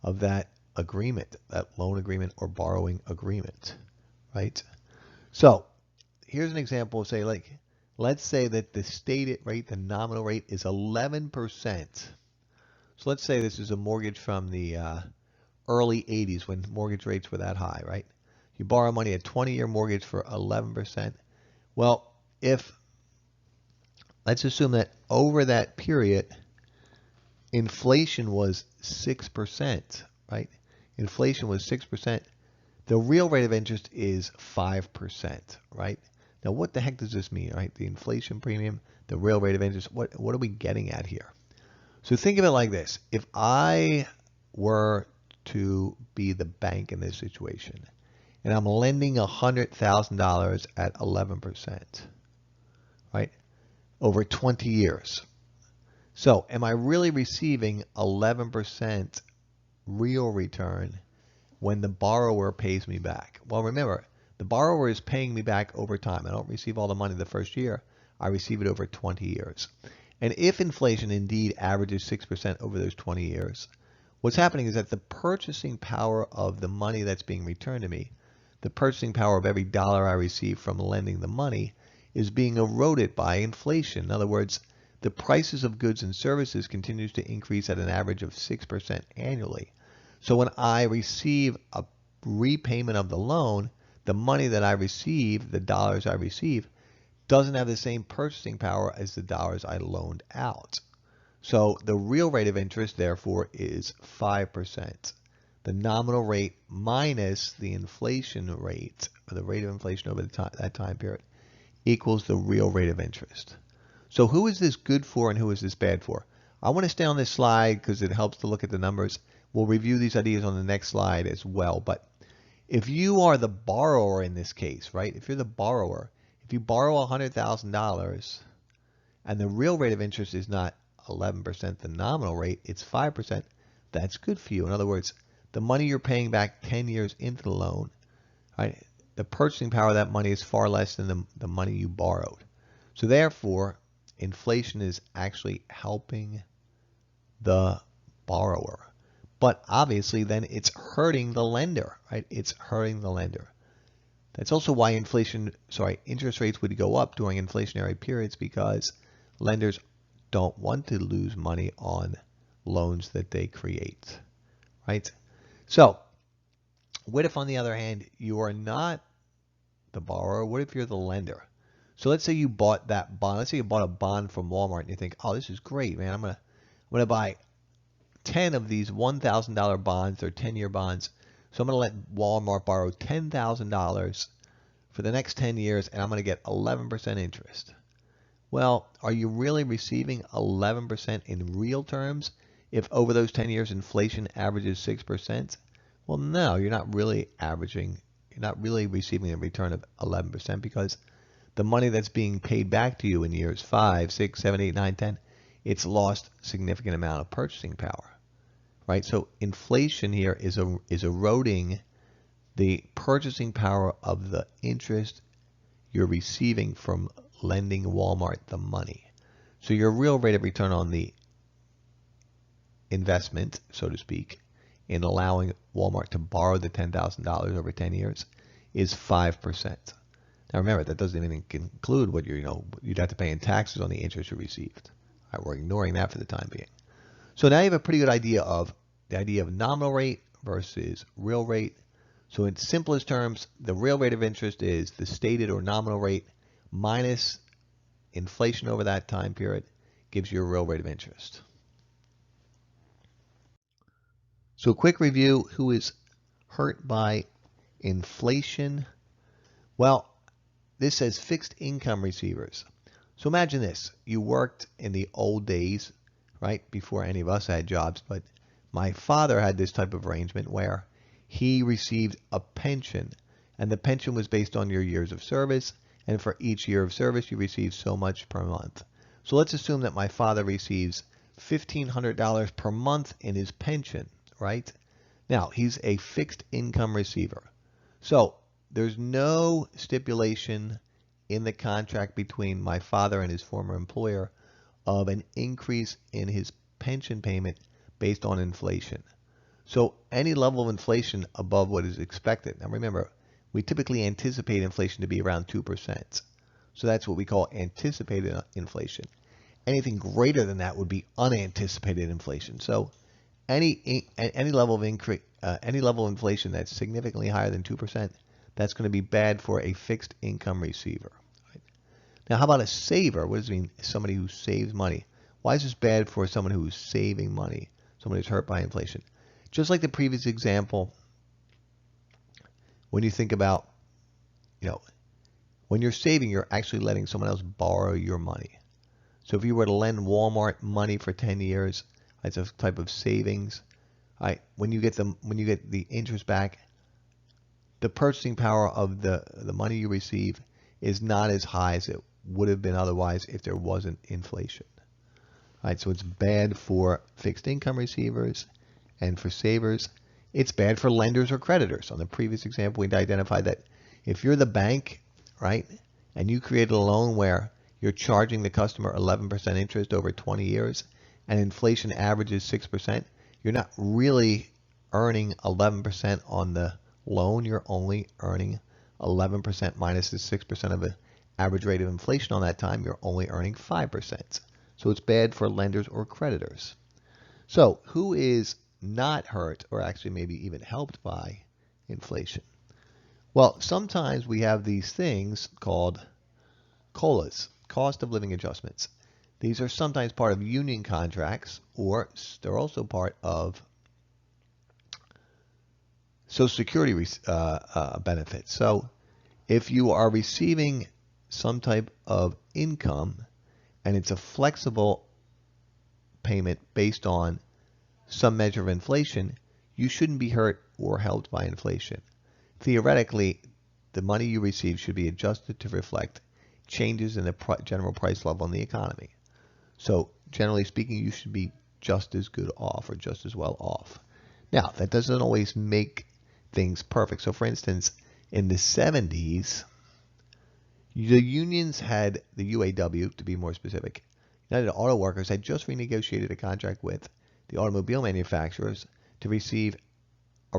of that agreement, that loan agreement or borrowing agreement, right? So here's an example of, say, like, let's say that the stated rate, the nominal rate, is 11%. So let's say this is a mortgage from the early 80s when mortgage rates were that high, right? You borrow money, a 20-year mortgage for 11%. Well, let's assume that over that period, inflation was 6%, right? Inflation was 6%. The real rate of interest is 5%, right? Now, what the heck does this mean, right? The inflation premium, the real rate of interest, what are we getting at here? So think of it like this. If I were to be the bank in this situation, and I'm lending $100,000 at 11%, right, over 20 years. So am I really receiving 11% real return when the borrower pays me back? Well, remember, the borrower is paying me back over time. I don't receive all the money the first year. I receive it over 20 years. And if inflation indeed averages 6% over those 20 years, what's happening is that the purchasing power of the money that's being returned to me, the purchasing power of every dollar I receive from lending the money, is being eroded by inflation. In other words, the prices of goods and services continues to increase at an average of 6% annually. So when I receive a repayment of the loan, the money that I receive, the dollars I receive, doesn't have the same purchasing power as the dollars I loaned out. So the real rate of interest, therefore, is 5%. The nominal rate minus the inflation rate, or the rate of inflation over that time period, equals the real rate of interest. So who is this good for and who is this bad for? I want to stay on this slide because it helps to look at the numbers. We'll review these ideas on the next slide as well. But if you are the borrower in this case, right? If you're the borrower, if you borrow $100,000 and the real rate of interest is not 11%, the nominal rate, it's 5%, that's good for you. In other words, the money you're paying back 10 years into the loan, right? The purchasing power of that money is far less than the money you borrowed. So therefore, inflation is actually helping the borrower. But obviously then it's hurting the lender, right? It's hurting the lender. That's also why interest rates would go up during inflationary periods, because lenders don't want to lose money on loans that they create, right? So what if, on the other hand, you are not the borrower? What if you're the lender? So let's say you bought that bond. Let's say you bought a bond from Walmart and you think, oh, this is great, man. I'm gonna buy 10 of these $1,000 bonds. They're 10-year bonds. So I'm going to let Walmart borrow $10,000 for the next 10 years, and I'm going to get 11% interest. Well, are you really receiving 11% in real terms if over those 10 years inflation averages 6%? Well, no, you're not really receiving a return of 11%, because the money that's being paid back to you in years 5, 6, 7, 8, 9, 10, it's lost a significant amount of purchasing power. Right, so inflation here is eroding the purchasing power of the interest you're receiving from lending Walmart the money. So your real rate of return on the investment, so to speak, in allowing Walmart to borrow the $10,000 over 10 years is 5%. Now remember, that doesn't even include what you'd have to pay in taxes on the interest you received. All right, we're ignoring that for the time being. So now you have a pretty good idea of the idea of nominal rate versus real rate. So in simplest terms, the real rate of interest is the stated or nominal rate minus inflation over that time period gives you a real rate of interest. So quick review, who is hurt by inflation? Well, this says fixed income receivers. So imagine this. You worked in the old days, right, before any of us had jobs, but my father had this type of arrangement where he received a pension, and the pension was based on your years of service, and for each year of service you receive so much per month. So let's assume that my father receives $1,500 per month in his pension, right? Now, he's a fixed income receiver. So there's no stipulation in the contract between my father and his former employer of an increase in his pension payment based on inflation. So any level of inflation above what is expected. Now remember, we typically anticipate inflation to be around 2%. So that's what we call anticipated inflation. Anything greater than that would be unanticipated inflation. So any level of increase, any level of inflation that's significantly higher than 2%, that's going to be bad for a fixed income receiver. Right? Now, how about a saver? What does it mean? Somebody who saves money. Why is this bad for someone who's saving money? Someone who's hurt by inflation. Just like the previous example, when you think about, when you're saving, you're actually letting someone else borrow your money. So if you were to lend Walmart money for 10 years, it's a type of savings. Right? When you get the interest back, the purchasing power of the money you receive is not as high as it would have been otherwise if there wasn't inflation. Right? So it's bad for fixed income receivers and for savers. It's bad for lenders or creditors. On the previous example, we identified that if you're the bank, right, and you created a loan where you're charging the customer 11% interest over 20 years and inflation averages 6%, you're not really earning 11% on the loan. You're only earning 11% minus the 6% of the average rate of inflation on that time. You're only earning 5%. So it's bad for lenders or creditors. So who is not hurt or actually maybe even helped by inflation? Well, sometimes we have these things called COLAs, cost of living adjustments. These are sometimes part of union contracts, or they're also part of Social Security benefits. So if you are receiving some type of income and it's a flexible payment based on some measure of inflation, you shouldn't be hurt or helped by inflation. Theoretically, the money you receive should be adjusted to reflect changes in the general price level in the economy. So generally speaking, you should be just as good off or just as well off. Now, that doesn't always make things perfect. So for instance, in the 70s, the unions had, the UAW to be more specific, United Auto Workers had just renegotiated a contract with the automobile manufacturers to receive a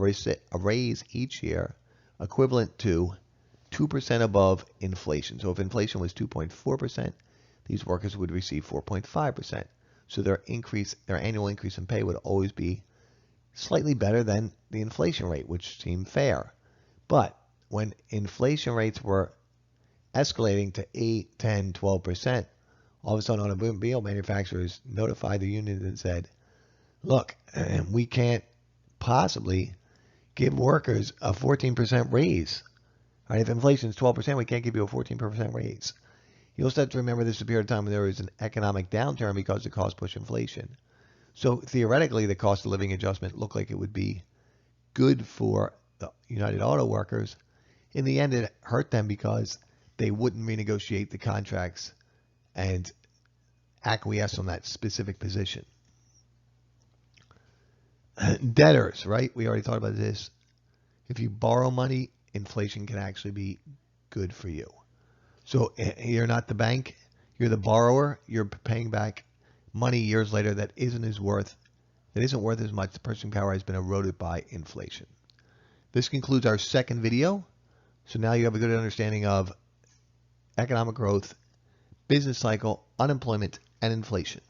raise each year equivalent to 2% above inflation. So if inflation was 2.4%, these workers would receive 4.5%. So their annual increase in pay would always be slightly better than the inflation rate, which seemed fair. But when inflation rates were escalating to 8, 10, 12%, all of a sudden automobile manufacturers notified the unions and said, look, we can't possibly give workers a 14% raise. Right? If inflation is 12%, we can't give you a 14% raise. You also have to remember this is a period of time when there was an economic downturn because of cost-push inflation. So theoretically, the cost of living adjustment looked like it would be good for the United Auto Workers. In the end, it hurt them because they wouldn't renegotiate the contracts and acquiesce on that specific position. Debtors, right? We already talked about this. If you borrow money, inflation can actually be good for you. So you're not the bank, you're the borrower, you're paying back money years later that isn't worth as much. The purchasing power has been eroded by inflation. This concludes our second video. So now you have a good understanding of economic growth, business cycle, unemployment, and inflation.